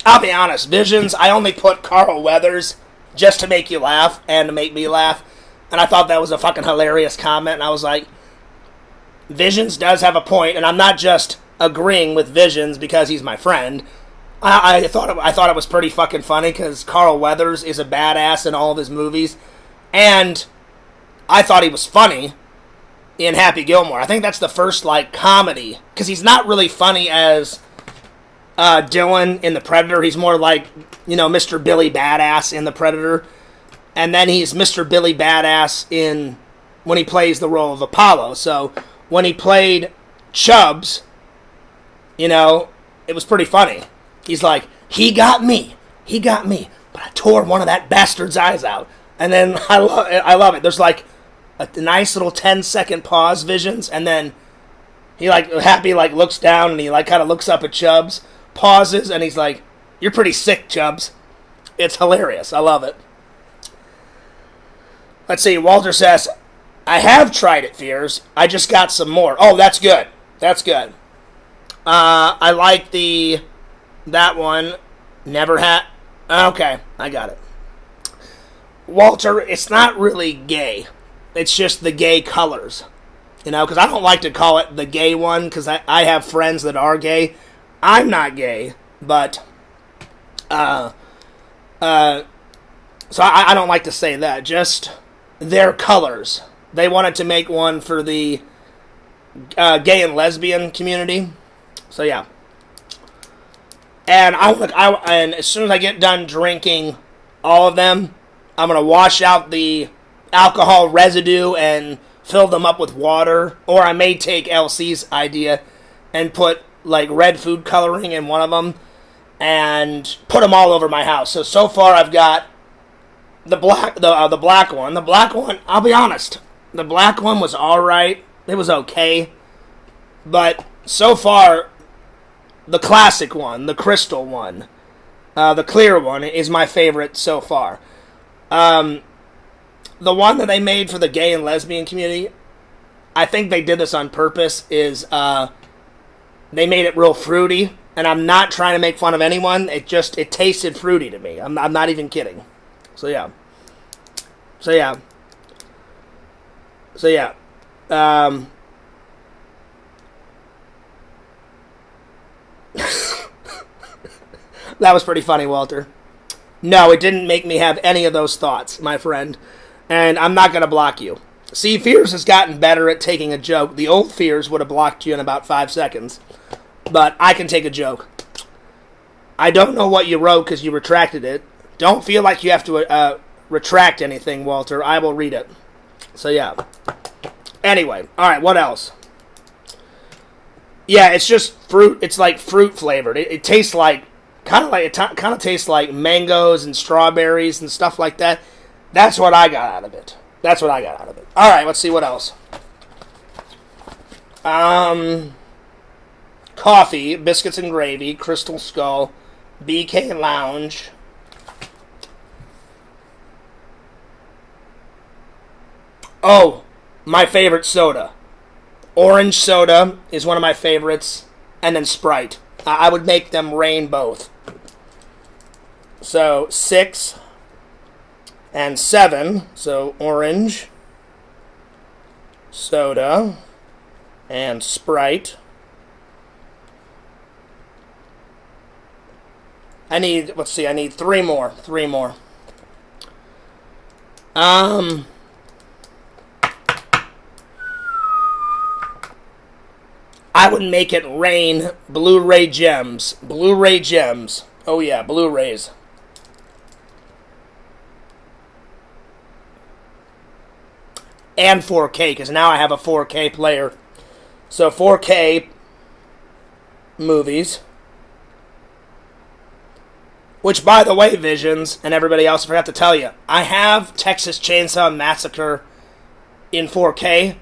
I'll be honest, Visions, I only put Carl Weathers just to make you laugh and to make me laugh. And I thought that was a fucking hilarious comment. And I was like, Visions does have a point, and I'm not just agreeing with Visions because he's my friend. I thought it was pretty fucking funny because Carl Weathers is a badass in all of his movies. And I thought he was funny in Happy Gilmore. I think that's the first, like, comedy. Because he's not really funny as Dylan in The Predator. He's more like, you know, Mr. Billy Badass in The Predator. And then he's Mr. Billy Badass when he plays the role of Apollo. So when he played Chubbs, you know, it was pretty funny. He's like, he got me, but I tore one of that bastard's eyes out. And then I love it. There's like a nice little 10-second pause visions, and then he like Happy like looks down and he like kind of looks up at Chubbs, pauses, and he's like, "You're pretty sick, Chubbs." It's hilarious. I love it. Let's see. Walter says, "I have tried it, Fears. I just got some more." Oh, that's good. That's good. I like that one. Never had. Okay, I got it. Walter, it's not really gay. It's just the gay colors. You know, because I don't like to call it the gay one, because I have friends that are gay. I'm not gay, but so I don't like to say that. Just their colors. They wanted to make one for the gay and lesbian community. So yeah. And and as soon as I get done drinking all of them, I'm gonna wash out the alcohol residue and fill them up with water. Or I may take LC's idea and put like red food coloring in one of them and put them all over my house. So far I've got the black one. The black one, I'll be honest, the black one was all right. It was okay, but so far the classic one, the crystal one, the clear one is my favorite so far. The one that they made for the gay and lesbian community, I think they did this on purpose, is they made it real fruity, and I'm not trying to make fun of anyone. It tasted fruity to me. I'm not even kidding. So yeah. That was pretty funny, Walter. No, it didn't make me have any of those thoughts, my friend. And I'm not going to block you. See, Fears has gotten better at taking a joke. The old Fears would have blocked you in about 5 seconds. But I can take a joke. I don't know what you wrote because you retracted it. Don't feel like you have to retract anything, Walter. I will read it. So, yeah. Anyway, alright, what else? Yeah, it's just fruit. It's like fruit flavored. It tastes like, kind of tastes like mangoes and strawberries and stuff like that. That's what I got out of it. Alright, let's see what else. Coffee, biscuits and gravy, Crystal Skull, BK Lounge. Oh, my favorite soda. Orange soda is one of my favorites, and then Sprite. I would make them rain both. So, 6 and 7. So, orange, soda, and Sprite. I need 3 more. I would make it rain Blu-ray gems. Oh yeah, Blu-rays. And 4K, because now I have a 4K player. So 4K movies. Which, by the way, Visions, and everybody else, I forgot to tell you, I have Texas Chainsaw Massacre in 4K,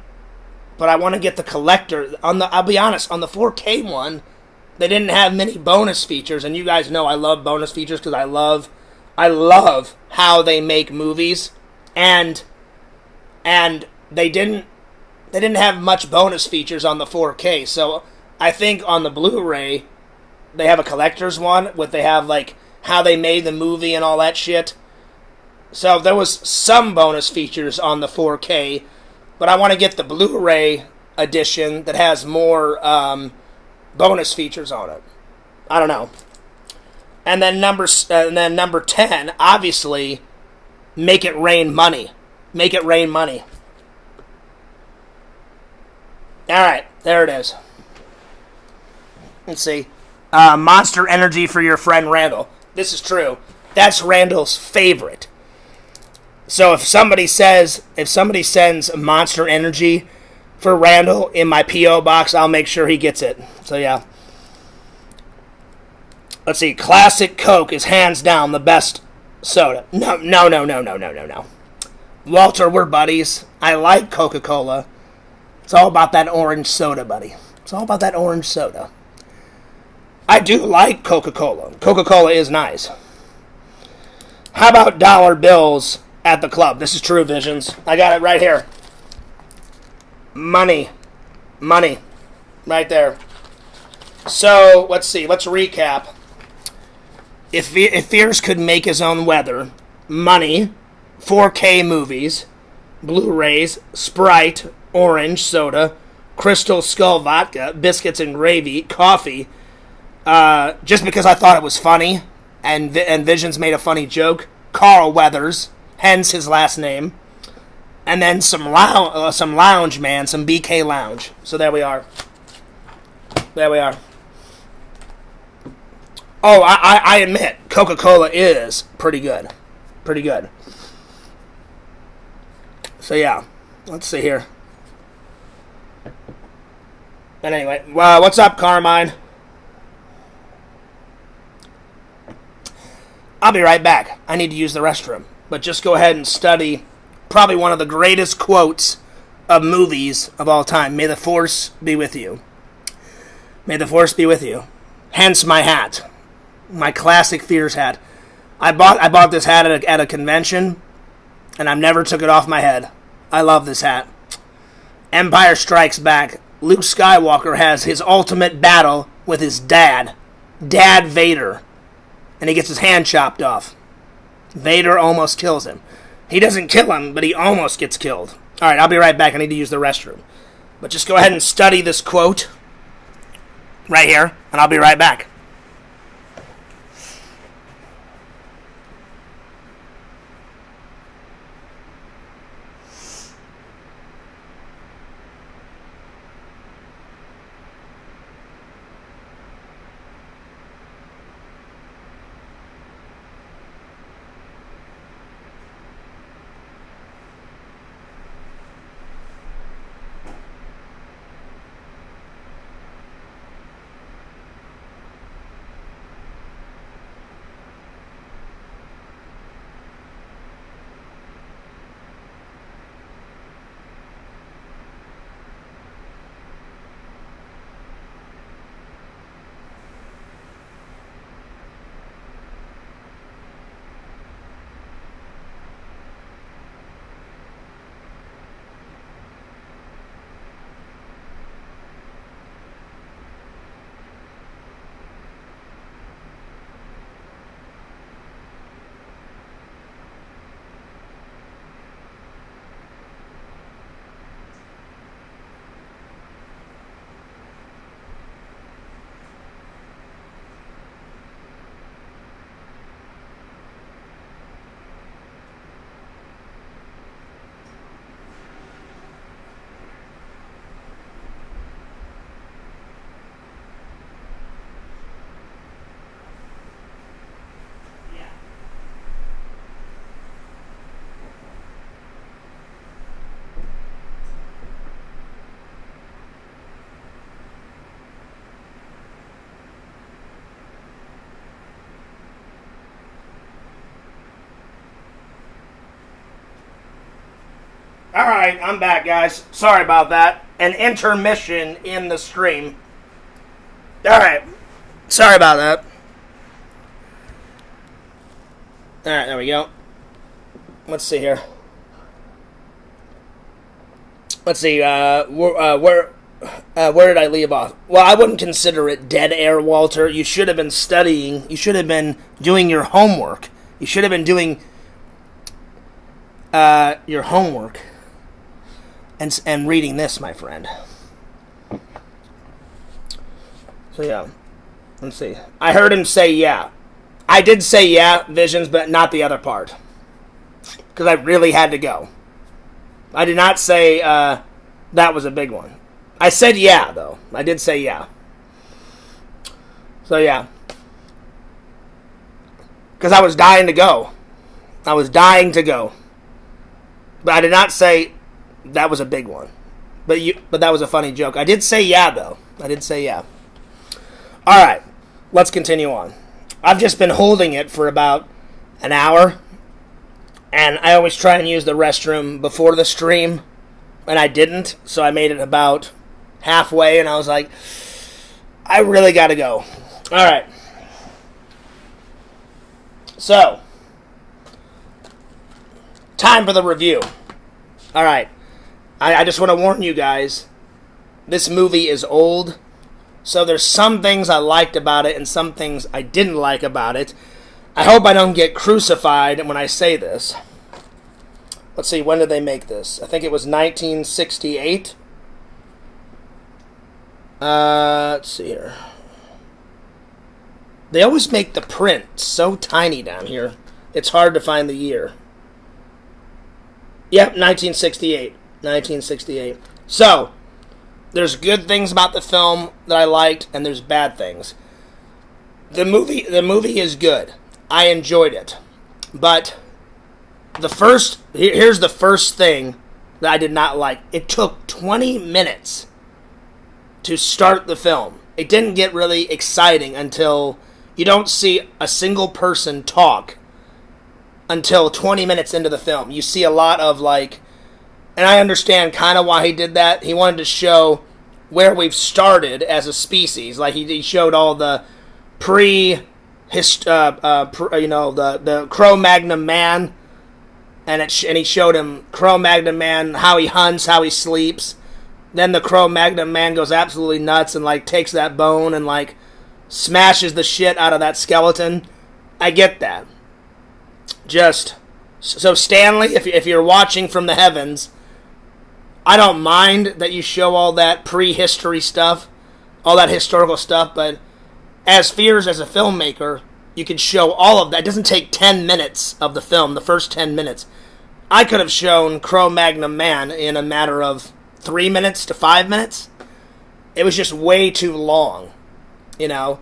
but I want to get the collector. I'll be honest, on the 4K one, they didn't have many bonus features, and you guys know I love bonus features because I love how they make movies, and they didn't have much bonus features on the 4K. So I think on the Blu-ray they have a collector's one where they have like how they made the movie and all that shit. So there was some bonus features on the 4K, but I want to get the Blu-ray edition that has more bonus features on it. I don't know. And then number 10, obviously, Make It Rain Money. Make It Rain Money. All right, there it is. Let's see. Monster Energy for your friend Randall. This is true. That's Randall's favorite. So if somebody sends Monster Energy for Randall in my P.O. box, I'll make sure he gets it. So yeah. Let's see. Classic Coke is hands down the best soda. No. Walter, we're buddies. I like Coca-Cola. It's all about that orange soda, buddy. It's all about that orange soda. I do like Coca-Cola. Coca-Cola is nice. How about dollar bills at the club? This is true, Visions. I got it right here. Money. Right there. So, let's see. Let's recap. If Fierce could make his own weather, money, 4K movies, Blu-rays, Sprite, orange soda, Crystal Skull vodka, biscuits and gravy, coffee, just because I thought it was funny, and Visions made a funny joke, Carl Weathers, hence his last name, and then some lounge, man, some BK Lounge. So there we are. Oh, I admit, Coca-Cola is pretty good. So yeah, let's see here. And anyway, what's up, Carmine? I'll be right back. I need to use the restroom. But just go ahead and study probably one of the greatest quotes of movies of all time. May the Force be with you. May the Force be with you. Hence my hat. My classic Fears hat. I bought this hat at a convention, and I've never took it off my head. I love this hat. Empire Strikes Back. Luke Skywalker has his ultimate battle with his dad, Vader, and he gets his hand chopped off. Vader almost kills him. He doesn't kill him, but he almost gets killed. All right, I'll be right back. I need to use the restroom. But just go ahead and study this quote right here, and I'll be right back. Alright, I'm back, guys. Sorry about that. An intermission in the stream. Alright. Sorry about that. Alright, there we go. Let's see here. Let's see, where did I leave off? Well, I wouldn't consider it dead air, Walter. You should have been studying. You should have been doing your homework. You should have been doing your homework and reading this, my friend. So, yeah. Let's see. I heard him say yeah. I did say yeah, Visions, but not the other part. Because I really had to go. I did not say that was a big one. I said yeah, though. I did say yeah. So, yeah. Because I was dying to go. I was dying to go. But I did not say that was a big one. But that was a funny joke. I did say yeah, though. I did say yeah. All right. Let's continue on. I've just been holding it for about an hour. And I always try and use the restroom before the stream. And I didn't. So I made it about halfway. And I was like, I really got to go. All right. So, time for the review. All right. I just want to warn you guys, this movie is old, so there's some things I liked about it and some things I didn't like about it. I hope I don't get crucified when I say this. Let's see, when did they make this? I think it was 1968. Let's see here. They always make the print so tiny down here, it's hard to find the year. Yep, 1968. 1968. So, there's good things about the film that I liked, and there's bad things. The movie is good. I enjoyed it. But here's the first thing that I did not like. It took 20 minutes to start the film. It didn't get really exciting until you don't see a single person talk until 20 minutes into the film. You see a lot of and I understand kind of why he did that. He wanted to show where we've started as a species. Like he showed all the the Cro-Magnon man, and he showed him Cro-Magnon man, how he hunts, how he sleeps. Then the Cro-Magnon man goes absolutely nuts and takes that bone and smashes the shit out of that skeleton. I get that. So Stanley, if you're watching from the heavens, I don't mind that you show all that prehistory stuff, all that historical stuff, but as Fears as a filmmaker, you can show all of that. It doesn't take 10 minutes of the film, the first 10 minutes. I could have shown Cro-Magnon man in a matter of 3 minutes to 5 minutes. It was just way too long. I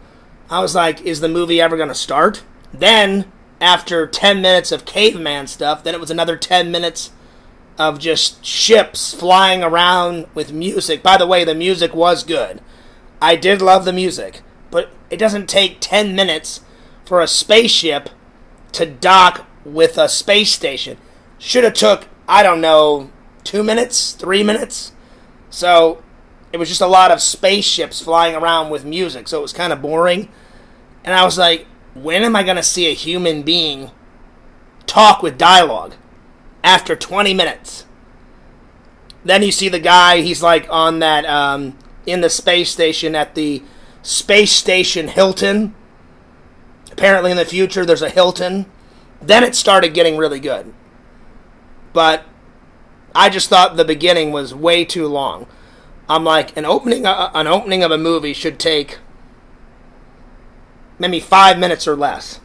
was like, is the movie ever going to start? Then, after 10 minutes of caveman stuff, then it was another 10 minutes of just ships flying around with music. By the way, the music was good. I did love the music. But it doesn't take 10 minutes for a spaceship to dock with a space station. Should have took, 2 minutes, 3 minutes. So, it was just a lot of spaceships flying around with music. So it was kind of boring. And I was like, when am I going to see a human being talk with dialogue? After 20 minutes. Then you see the guy, he's on that, in the space station at the Space Station Hilton. Apparently in the future there's a Hilton. Then it started getting really good. But I just thought the beginning was way too long. I'm like, an opening of a movie should take maybe 5 minutes or less.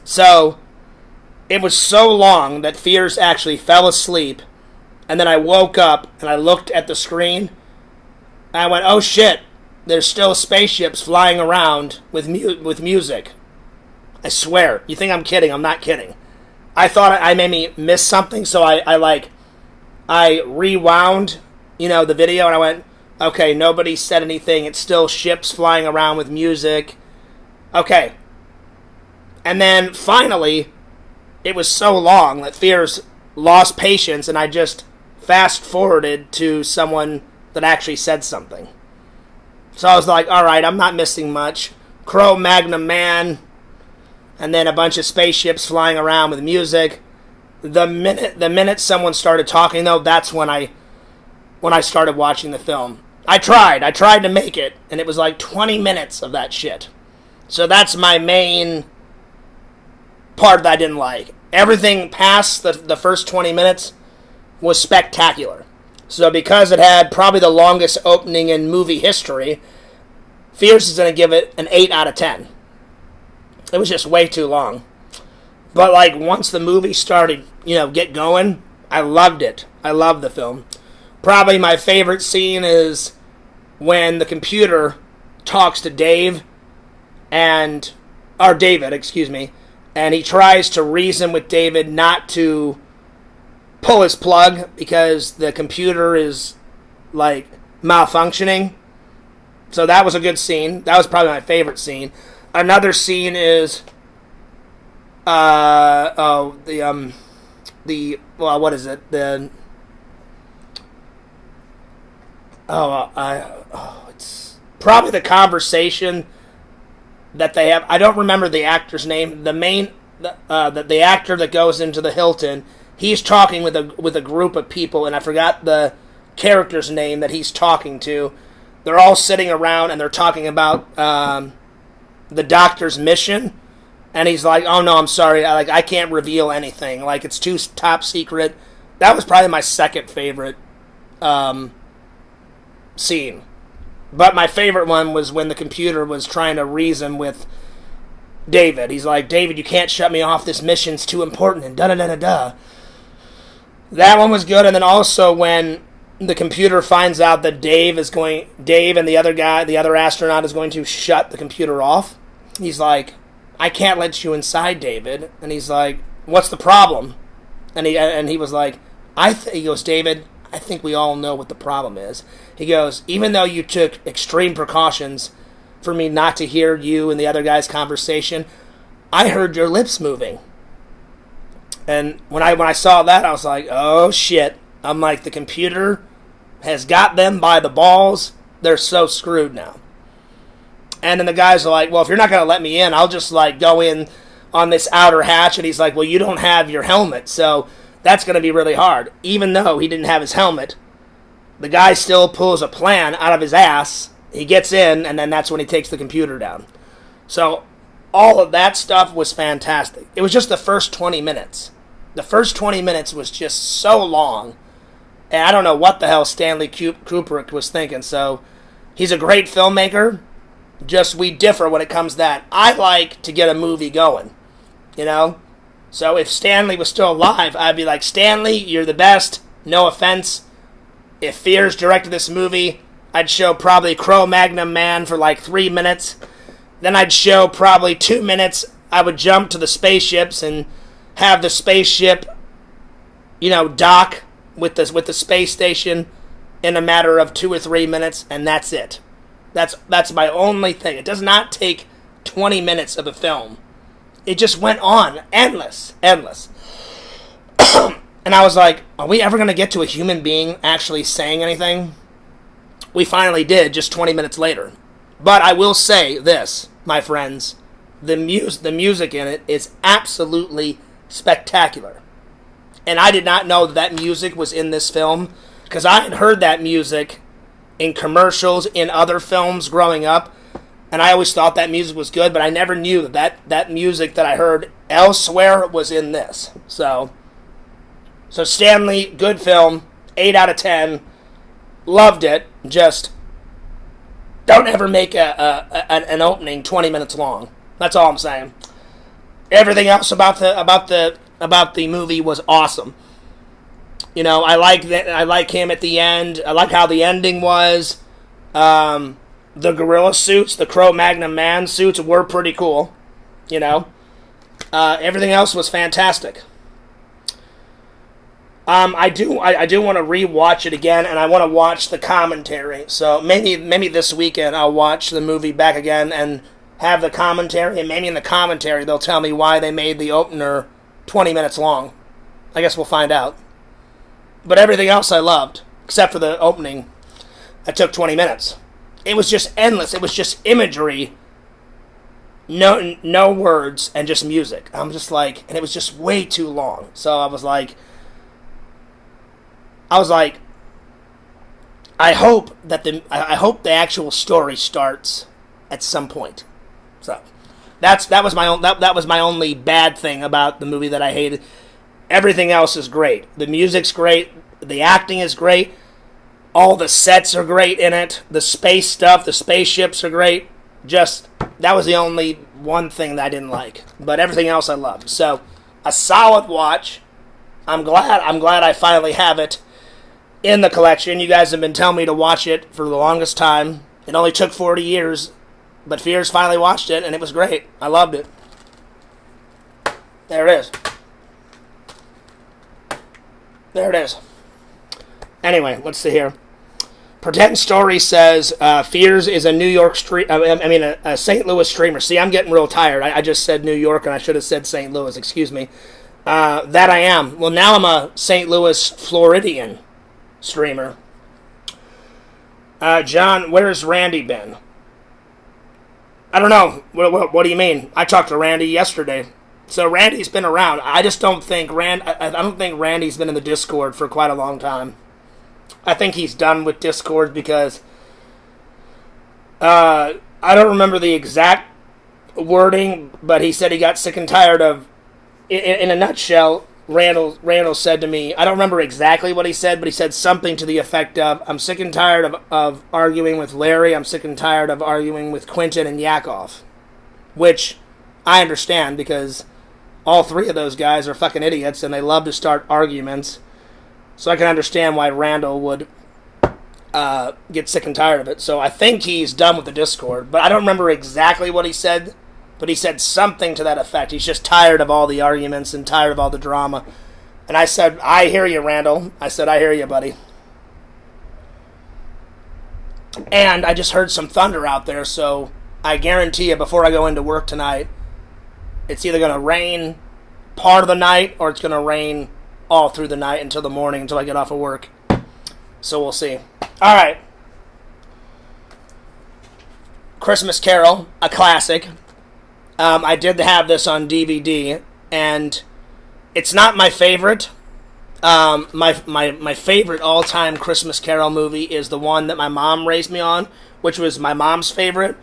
So, it was so long that Fears actually fell asleep, and then I woke up and I looked at the screen, and I went, oh shit, there's still spaceships flying around with music. I swear. You think I'm kidding? I'm not kidding. I thought I maybe missed something, so I rewound, the video, and I went, okay, nobody said anything. It's still ships flying around with music. Okay. And then, finally, it was so long that Fears lost patience, and I just fast-forwarded to someone that actually said something. So I was like, alright, I'm not missing much. Cro-Magnon man, and then a bunch of spaceships flying around with music. The minute someone started talking, though, that's when I started watching the film. I tried to make it, and it was 20 minutes of that shit. So that's my main part that I didn't like. Everything past the first 20 minutes was spectacular. So because it had probably the longest opening in movie history, Fears is going to give it an 8 out of 10. It was just way too long. But once the movie started, get going, I loved it. I loved the film. Probably my favorite scene is when the computer talks to David, and he tries to reason with David not to pull his plug because the computer is, like, malfunctioning. So that was a good scene. That was probably my favorite scene. Another scene is, it's probably the conversation that they have. I don't remember the actor's name. The actor that goes into the Hilton, he's talking with a group of people, and I forgot the character's name that he's talking to. They're all sitting around and they're talking about the doctor's mission, and he's like, "Oh no, I'm sorry, I can't reveal anything. Like, it's too top secret." That was probably my second favorite scene. But my favorite one was when the computer was trying to reason with David. He's like, "David, you can't shut me off. This mission's too important," and da-da-da-da-da. That one was good. And then also when the computer finds out that Dave and the other astronaut is going to shut the computer off. He's like, "I can't let you inside, David." And he's like, "What's the problem?" And he was like, he goes, "David, I think we all know what the problem is." He goes, "Even though you took extreme precautions for me not to hear you and the other guy's conversation, I heard your lips moving." And when I saw that, I was like, "Oh shit." I'm like, the computer has got them by the balls. They're so screwed now. And then the guys are like, "Well, if you're not going to let me in, I'll just, like, go in on this outer hatch." And he's like, "Well, you don't have your helmet, so that's going to be really hard." Even though he didn't have his helmet, the guy still pulls a plan out of his ass. He gets in, and then that's when he takes the computer down. So all of that stuff was fantastic. It was just the first 20 minutes. The first 20 minutes was just so long. And I don't know what the hell Stanley Kubrick was thinking. So he's a great filmmaker. Just we differ when it comes to that. I like to get a movie going, you know? So if Stanley was still alive, I'd be like, "Stanley, you're the best. No offense. If Fears directed this movie, I'd show probably Cro-Magnon Man for like 3 minutes. Then I'd show probably 2 minutes. I would jump to the spaceships and have the spaceship, dock with the space station in a matter of 2 or 3 minutes, and that's it. That's my only thing. It does not take 20 minutes of a film. It just went on, endless. And I was like, are we ever going to get to a human being actually saying anything? We finally did, just 20 minutes later. But I will say this, my friends. The music in it is absolutely spectacular. And I did not know that music was in this film, because I had heard that music in commercials, in other films growing up, and I always thought that music was good, but I never knew that music that I heard elsewhere was in this. So Stanley, good film, 8 out of 10, loved it. Just don't ever make an opening 20 minutes long. That's all I'm saying. Everything else about the movie was awesome. I like him at the end. I like how the ending was. The gorilla suits, the Cro-Magnon Man suits were pretty cool. Everything else was fantastic. I do want to rewatch it again, and I want to watch the commentary. So maybe this weekend I'll watch the movie back again and have the commentary, and maybe in the commentary they'll tell me why they made the opener 20 minutes long. I guess we'll find out. But everything else I loved, except for the opening. That took 20 minutes. It was just endless. It was just imagery, no words, and just music. I'm just like, and it was just way too long. So I was like, I hope the actual story starts at some point. So that was my only bad thing about the movie that I hated. Everything else is great. The music's great. The acting is great. All the sets are great in it. The space stuff, the spaceships are great. Just, that was the only one thing that I didn't like. But everything else I loved. So, a solid watch. I'm glad I finally have it in the collection. You guys have been telling me to watch it for the longest time. It only took 40 years, but Fears finally watched it, and it was great. I loved it. There it is. There it is. Anyway, let's see here. Pretend Story says Fears is a New York a St. Louis streamer. See, I'm getting real tired. I just said New York, and I should have said St. Louis. Excuse me. That I am. Well, now I'm a St. Louis Floridian streamer. John, where's Randy been? I don't know. What do you mean? I talked to Randy yesterday. So Randy's been around. I just don't think I don't think Randy's been in the Discord for quite a long time. I think he's done with Discord because I don't remember the exact wording, but he said he got sick and tired of. In a nutshell, Randall said to me, I don't remember exactly what he said, but he said something to the effect of, I'm sick and tired of arguing with Larry, I'm sick and tired of arguing with Quentin and Yakov. Which I understand, because all three of those guys are fucking idiots, and they love to start arguments. So I can understand why Randall would get sick and tired of it. So I think he's done with the Discord, but I don't remember exactly what he said. But he said something to that effect. He's just tired of all the arguments and tired of all the drama. And I said, I hear you, Randall. I said, I hear you, buddy. And I just heard some thunder out there, so I guarantee you, before I go into work tonight, it's either going to rain part of the night or it's going to rain all through the night until the morning, until I get off of work. So we'll see. All right. Christmas Carol, a classic. I did have this on DVD, and it's not my favorite. My favorite all-time Christmas Carol movie is the one that my mom raised me on, which was my mom's favorite,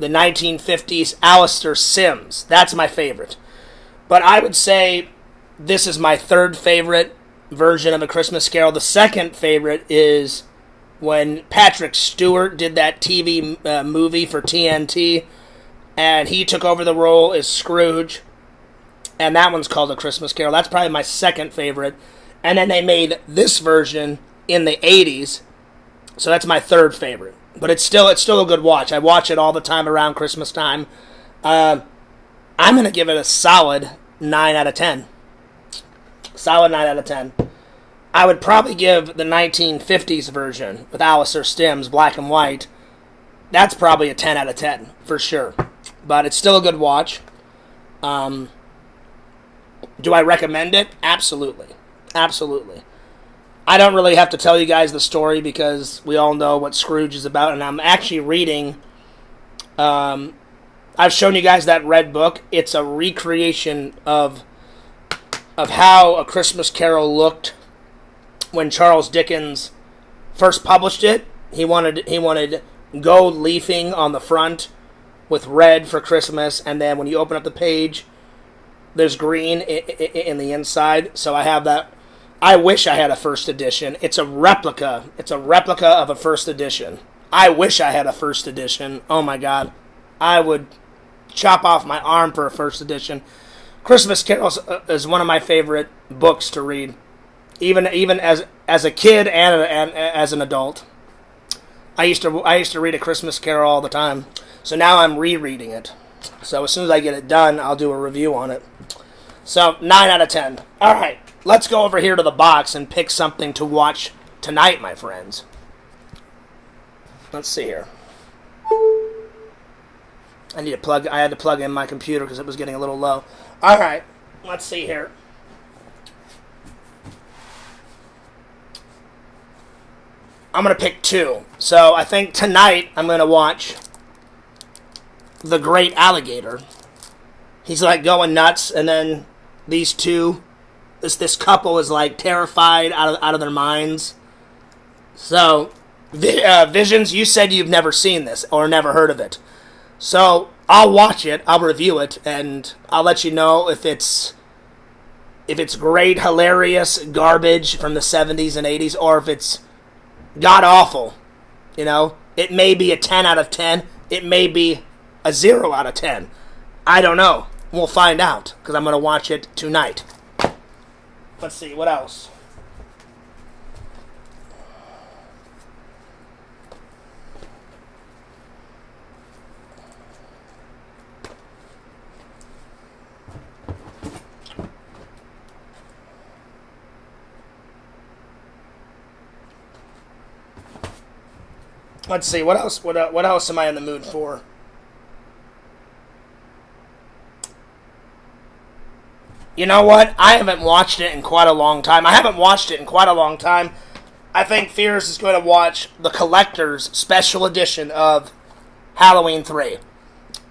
the 1950s Alistair Sims. That's my favorite. But I would say this is my third favorite version of A Christmas Carol. The second favorite is when Patrick Stewart did that TV movie for TNT, and he took over the role as Scrooge, and that one's called A Christmas Carol. That's probably my second favorite. And then they made this version in the 80s, so that's my third favorite. But it's still a good watch. I watch it all the time around Christmas time. I'm going to give it a solid 9 out of 10. Solid 9 out of 10. I would probably give the 1950s version with Alistair Sims, black and white. That's probably a 10 out of 10, for sure. But it's still a good watch. Do I recommend it? Absolutely. Absolutely. I don't really have to tell you guys the story because we all know what Scrooge is about. And I'm actually reading... I've shown you guys that red book. It's a recreation of how A Christmas Carol looked when Charles Dickens first published it. He wanted gold leafing on the front with red for Christmas, and then when you open up the page, there's green in the inside. So I have that. I wish I had a first edition. It's a replica. It's a replica of a first edition. I wish I had a first edition. Oh my God. I would chop off my arm for a first edition. Christmas Carol is one of my favorite books to read, even as a kid and as an adult. I used to read A Christmas Carol all the time, so now I'm rereading it. So as soon as I get it done, I'll do a review on it. So 9 out of 10. All right, let's go over here to the box and pick something to watch tonight, my friends. Let's see here. I had to plug in my computer because it was getting a little low. All right, let's see here. I'm going to pick two. So I think tonight I'm going to watch The Great Alligator. He's like going nuts, and then these two, this couple is like terrified out of their minds. So, Visions, you said you've never seen this or never heard of it. So I'll watch it, I'll review it, and I'll let you know if it's great, hilarious garbage from the 70s and 80s, or if it's god-awful. You know, it may be a 10 out of 10. It may be a 0 out of 10. I don't know. We'll find out, because I'm going to watch it tonight. Let's see, what else? Let's see, what else? What else am I in the mood for? You know what? I haven't watched it in quite a long time. I think Fears is going to watch the Collector's Special Edition of Halloween 3.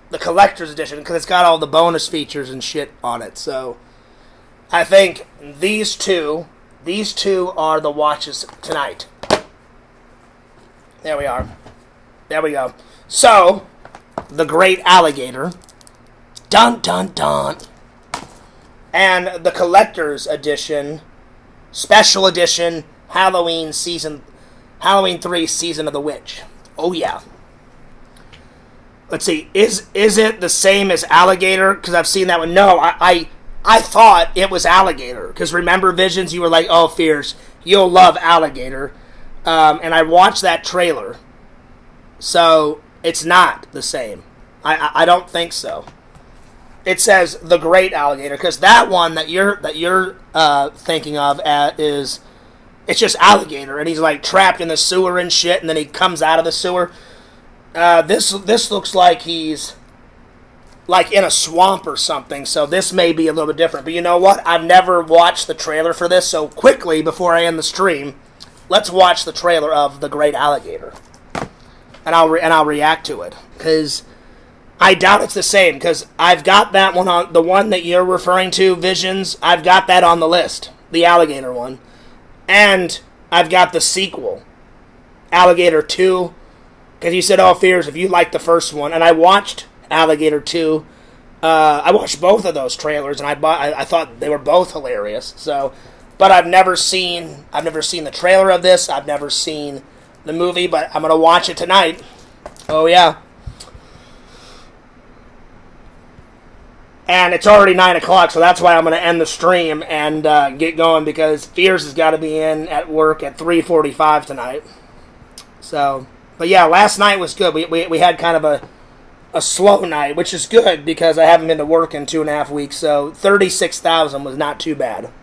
The Collector's Edition, because it's got all the bonus features and shit on it. So, I think these two are the watches tonight. There we are. There we go. So, The Great Alligator. Dun, dun, dun. And the Collector's Edition, Special Edition, Halloween 3 Season of the Witch. Oh, yeah. Let's see. Is it the same as Alligator? Because I've seen that one. No, I thought it was Alligator. Because remember, Visions, you were like, oh, Fears, you'll love Alligator. And I watched that trailer. So, it's not the same. I don't think so. It says The Great Alligator. Because that one that you're thinking of is... It's just Alligator. And he's like trapped in the sewer and shit. And then he comes out of the sewer. This looks like he's like in a swamp or something, so this may be a little bit different. But you know what? I've never watched the trailer for this, so quickly, before I end the stream, let's watch the trailer of The Great Alligator. And I'll react to it. Because I doubt it's the same, because I've got that one on, the one that you're referring to, Visions, I've got that on the list. The Alligator one. And I've got the sequel, Alligator 2. Because you said, oh, Fears, if you liked the first one. And I watched Alligator 2. I watched both of those trailers, and I thought they were both hilarious. So, but I've never seen the trailer of this. I've never seen the movie, but I'm going to watch it tonight. Oh, yeah. And it's already 9 o'clock, so that's why I'm going to end the stream and get going, because Fears has got to be in at work at 3:45 tonight. So... But yeah, last night was good. We had kind of a slow night, which is good because I haven't been to work in 2.5 weeks. So 36,000 was not too bad.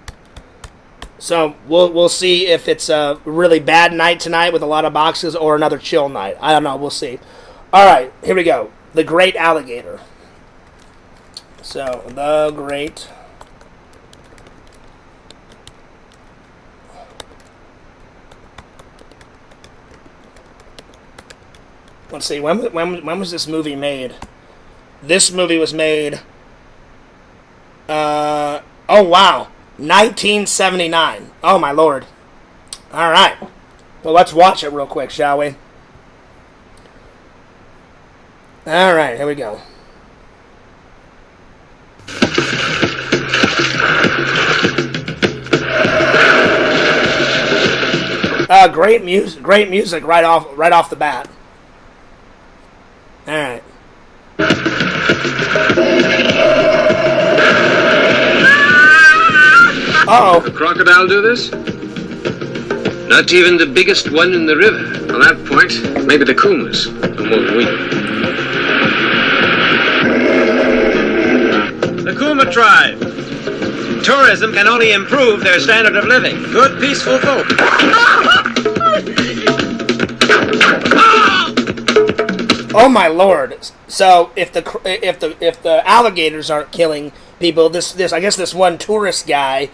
So we'll see if it's a really bad night tonight with a lot of boxes or another chill night. I don't know. We'll see. All right, here we go. The Great Alligator. So The Great. Let's see, when was this movie made? This movie was made, oh wow, 1979. Oh my lord. Alright. Well, let's watch it real quick, shall we? Alright, here we go. Great music right off the bat. Alright. Uh-oh. The crocodile do this? Not even the biggest one in the river. On that point, maybe the Kumas. No more than we. The Kuma tribe. Tourism can only improve their standard of living. Good, peaceful folk. Oh my lord! So if the alligators aren't killing people, this I guess this one tourist guy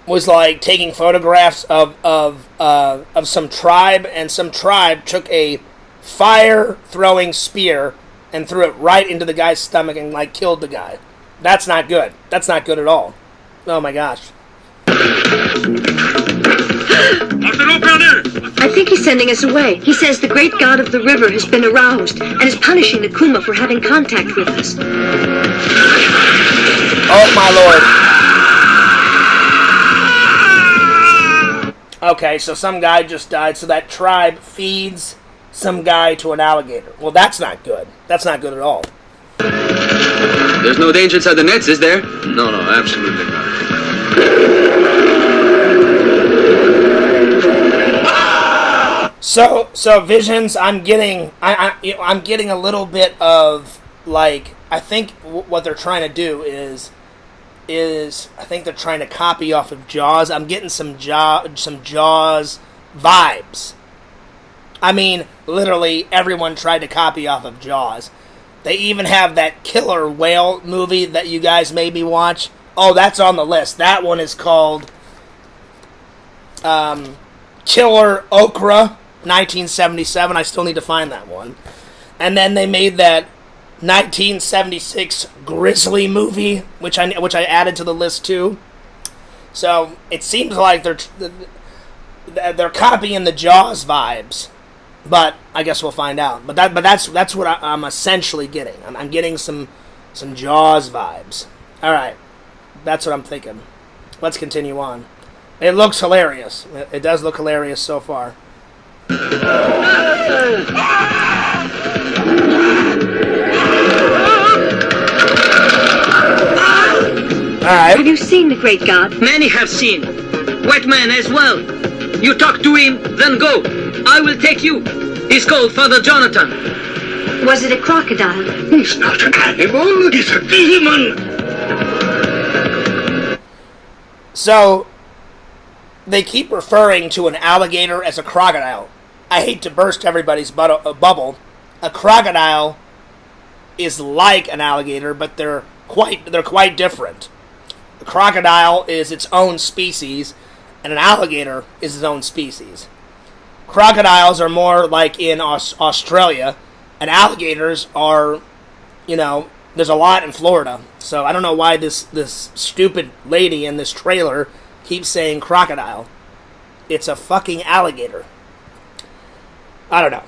was like taking photographs of some tribe, and some tribe took a fire throwing spear and threw it right into the guy's stomach and like killed the guy. That's not good. That's not good at all. Oh my gosh. I think he's sending us away. He says the great god of the river has been aroused and is punishing the Kuma for having contact with us. Oh my lord. Okay, so some guy just died, so that tribe feeds some guy to an alligator. Well, that's not good. That's not good at all. There's no danger inside the nets, is there? No, absolutely not. So Visions, I'm getting a little bit of like, I think what they're trying to do is I think they're trying to copy off of Jaws. I'm getting some Jaws vibes. I mean, literally everyone tried to copy off of Jaws. They even have that killer whale movie that you guys made me watch. Oh, that's on the list. That one is called Killer Okra, 1977. I still need to find that one. And then they made that 1976 Grizzly movie, which I added to the list too. So it seems like they're copying the Jaws vibes, but I guess we'll find out. But that's what I'm essentially getting. I'm getting some Jaws vibes. All right, that's what I'm thinking. Let's continue on. It looks hilarious. It does look hilarious so far. Alright. Have you seen the great god? Many have seen. White man as well. You talk to him, then go. I will take you. He's called Father Jonathan. Was it a crocodile? He's not an animal. He's a demon. So, they keep referring to an alligator as a crocodile. I hate to burst everybody's bubble. A crocodile is like an alligator, but they're quite different. A crocodile is its own species, and an alligator is its own species. Crocodiles are more like in Australia, and alligators are, there's a lot in Florida. So I don't know why this stupid lady in this trailer keeps saying crocodile. It's a fucking alligator. I don't know.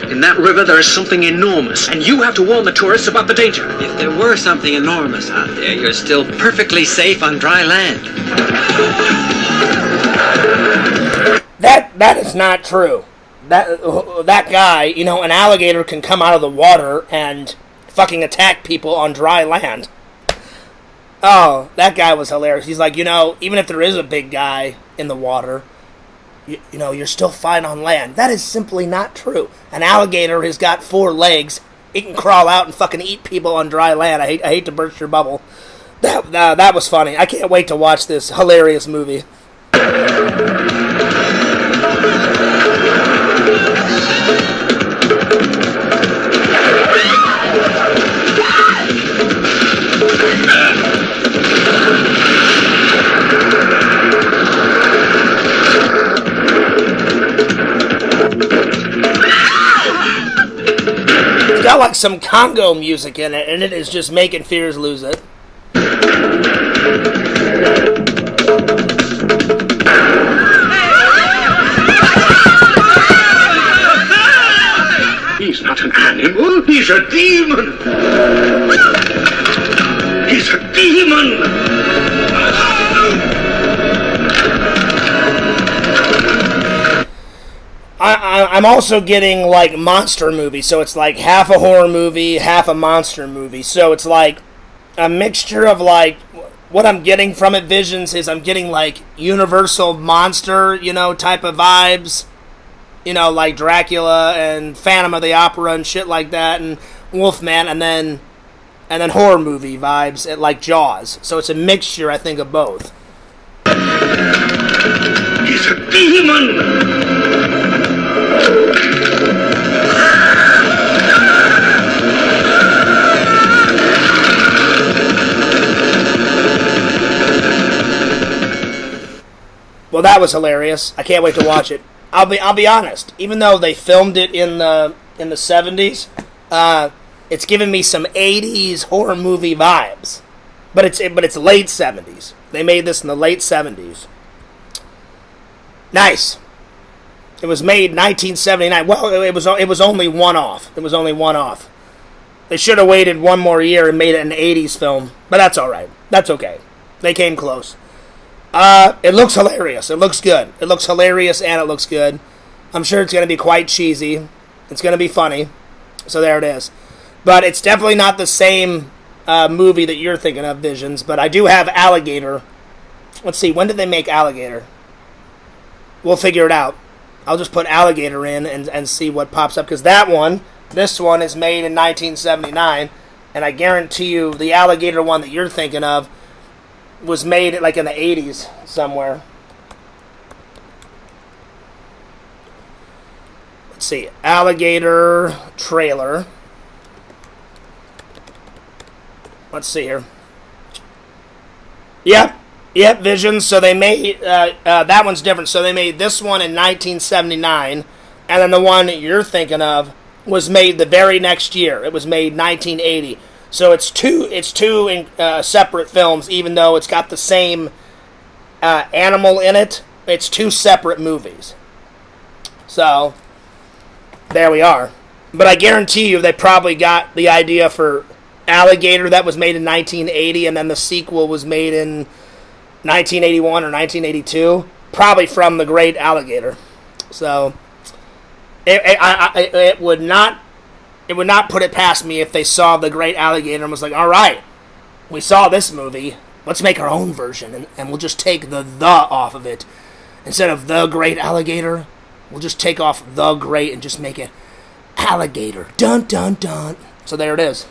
In that river there is something enormous, and you have to warn the tourists about the danger. If there were something enormous out there, you're still perfectly safe on dry land. That is not true. That guy, an alligator can come out of the water and fucking attack people on dry land. Oh, that guy was hilarious. He's like, even if there is a big guy in the water, you're still fine on land. That is simply not true. An alligator has got 4 legs. It can crawl out and fucking eat people on dry land. I hate to burst your bubble. That was funny. I can't wait to watch this hilarious movie. It's got like some Congo music in it, and it is just making fears lose it. He's not an animal. He's a demon. He's a demon. I'm also getting like monster movie, so it's like half a horror movie, half a monster movie. So it's like a mixture of like what I'm getting from it, Visions, is I'm getting like Universal monster, type of vibes. Like Dracula and Phantom of the Opera and shit like that, and Wolfman, and then horror movie vibes at like Jaws. So it's a mixture, I think, of both. He's a demon. Well, that was hilarious. I can't wait to watch it. I'll be honest. Even though they filmed it in the 70s, it's giving me some 80s horror movie vibes. But it's late 70s. They made this in the late 70s. Nice. It was made 1979. Well, it was only one off. It was only one off. They should have waited one more year and made it an 80s film. But that's all right. That's okay. They came close. It looks hilarious. It looks good. It looks hilarious and it looks good. I'm sure it's going to be quite cheesy. It's going to be funny. So there it is. But it's definitely not the same movie that you're thinking of, Visions. But I do have Alligator. Let's see. When did they make Alligator? We'll figure it out. I'll just put Alligator in and see what pops up. Because this one is made in 1979. And I guarantee you the alligator one that you're thinking of was made like in the 80s somewhere. Let's see. Alligator trailer. Let's see here. Yep, Visions. So they made, that one's different. So they made this one in 1979, and then the one that you're thinking of was made the very next year. It was made 1980. So it's two separate films, even though it's got the same animal in it. It's two separate movies. So there we are. But I guarantee you they probably got the idea for Alligator that was made in 1980, and then the sequel was made in 1981 or 1982, probably from The Great Alligator. So it would not put it past me if they saw The Great Alligator and was like, all right, we saw this movie, let's make our own version, and we'll just take the off of it. Instead of The Great Alligator, we'll just take off The Great and just make it Alligator. Dun, dun, dun. So there it is.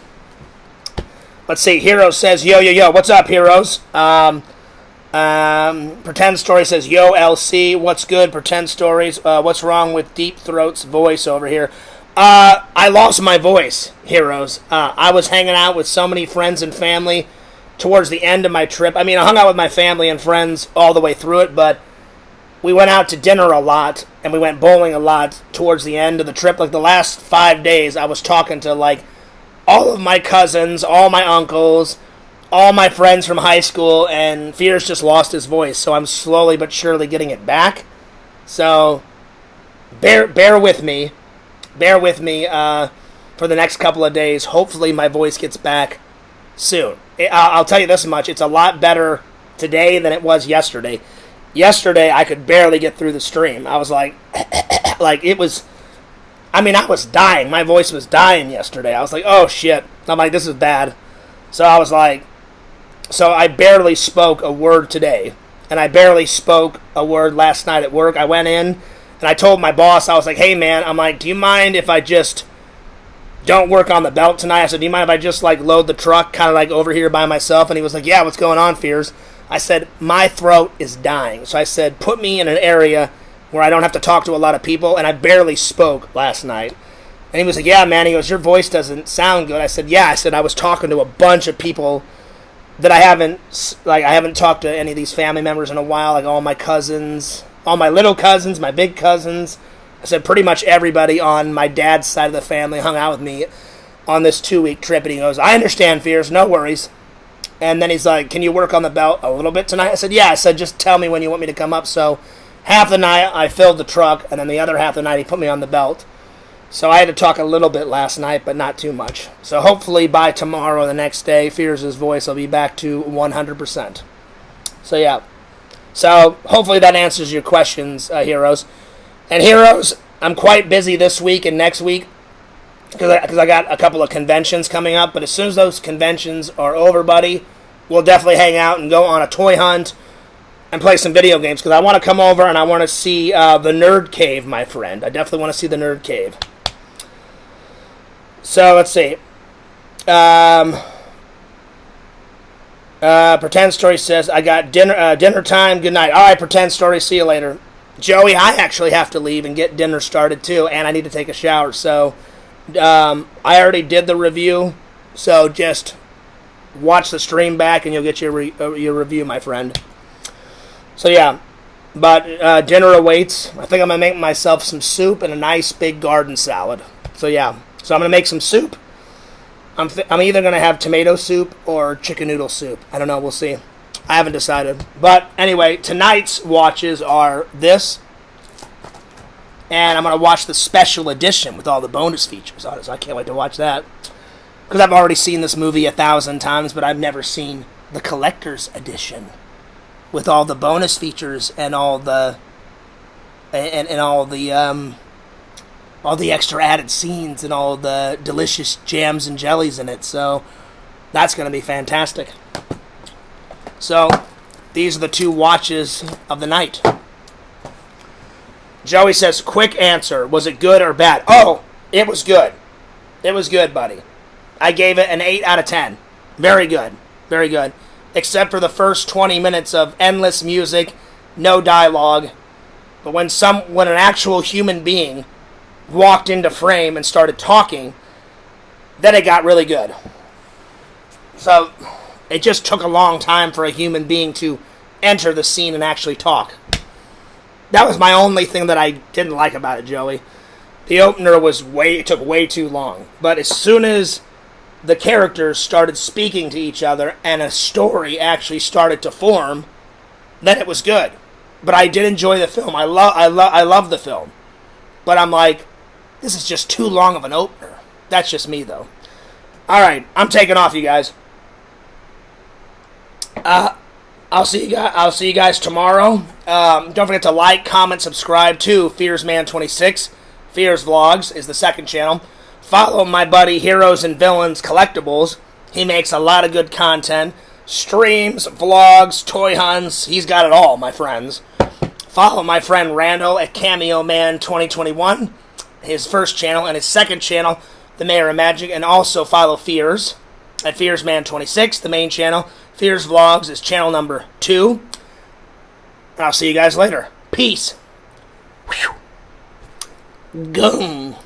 Let's see. Heroes says, yo. What's up, Heroes? Pretend Story says, yo, LC. What's good, Pretend Stories? What's wrong with Deep Throat's voice over here? I lost my voice, Heroes. I was hanging out with so many friends and family towards the end of my trip. I mean, I hung out with my family and friends all the way through it, but we went out to dinner a lot, and we went bowling a lot towards the end of the trip. Like, the last 5 days, I was talking to, like, all of my cousins, all my uncles, all my friends from high school, and Fierce just lost his voice, so I'm slowly but surely getting it back. So, bear with me. Bear with me for the next couple of days. Hopefully my voice gets back soon. I'll tell you this much. It's a lot better today than it was yesterday. Yesterday, I could barely get through the stream. I was like, it was... I mean, I was dying. My voice was dying yesterday. I was like, oh, shit. I'm like, this is bad. So I was like... So I barely spoke a word today. And I barely spoke a word last night at work. I went in, and I told my boss, I was like, hey, man, I'm like, do you mind if I just don't work on the belt tonight? I said, do you mind if I just, like, load the truck kind of, like, over here by myself? And he was like, yeah, what's going on, Fears? I said, my throat is dying. So I said, put me in an area where I don't have to talk to a lot of people, and I barely spoke last night. And he was like, yeah, man, he goes, your voice doesn't sound good. I said, yeah, I was talking to a bunch of people that I haven't talked to any of these family members in a while, like all my cousins, all my little cousins, my big cousins. I said pretty much everybody on my dad's side of the family hung out with me on this 2-week trip, and he goes, I understand, Fears, no worries. And then he's like, can you work on the belt a little bit tonight? I said, yeah. I said, just tell me when you want me to come up. So half the night I filled the truck, and then the other half of the night he put me on the belt. So I had to talk a little bit last night, but not too much. So hopefully by tomorrow or the next day, Fears' voice will be back to 100%. So yeah. So hopefully that answers your questions, Heroes. And Heroes, I'm quite busy this week and next week because I got a couple of conventions coming up. But as soon as those conventions are over, buddy, we'll definitely hang out and go on a toy hunt and play some video games, because I want to come over and I want to see the Nerd Cave, my friend. I definitely want to see the Nerd Cave. So, let's see. Pretend Story says, I got dinner time. Good night. All right, Pretend Story. See you later. Joey, I actually have to leave and get dinner started, too, and I need to take a shower. So, I already did the review, so just watch the stream back and you'll get your review, my friend. So, yeah. But dinner awaits. I think I'm going to make myself some soup and a nice big garden salad. So, yeah. So I'm going to make some soup. I'm either going to have tomato soup or chicken noodle soup. I don't know. We'll see. I haven't decided. But anyway, tonight's watches are this. And I'm going to watch the special edition with all the bonus features on it. So I can't wait to watch that. Because I've already seen this movie 1,000 times, but I've never seen the collector's edition with all the bonus features and all the all the extra added scenes and all the delicious jams and jellies in it. So that's going to be fantastic. So these are the two watches of the night. Joey says, quick answer. Was it good or bad? Oh, it was good. It was good, buddy. I gave it an 8 out of 10. Very good. Very good. Except for the first 20 minutes of endless music, no dialogue. But when an actual human being walked into frame and started talking, then it got really good. So, it just took a long time for a human being to enter the scene and actually talk. That was my only thing that I didn't like about it, Joey. The opener took way too long. But as soon as the characters started speaking to each other and a story actually started to form, then it was good. But I did enjoy the film. I love the film. But I'm like, this is just too long of an opener. That's just me, though. All right, I'm taking off, you guys. I'll see you guys tomorrow. Don't forget to like, comment, subscribe to FearsMan26. Fears Vlogs is the second channel. Follow my buddy Heroes and Villains Collectibles. He makes a lot of good content. Streams, vlogs, toy hunts. He's got it all, my friends. Follow my friend Randall at Cameo Man 2021. His first channel, and his second channel, The Mayor of Magic. And also follow Fears at FearsMan26, the main channel. Fears Vlogs is channel number 2. I'll see you guys later. Peace. Whew. Gung.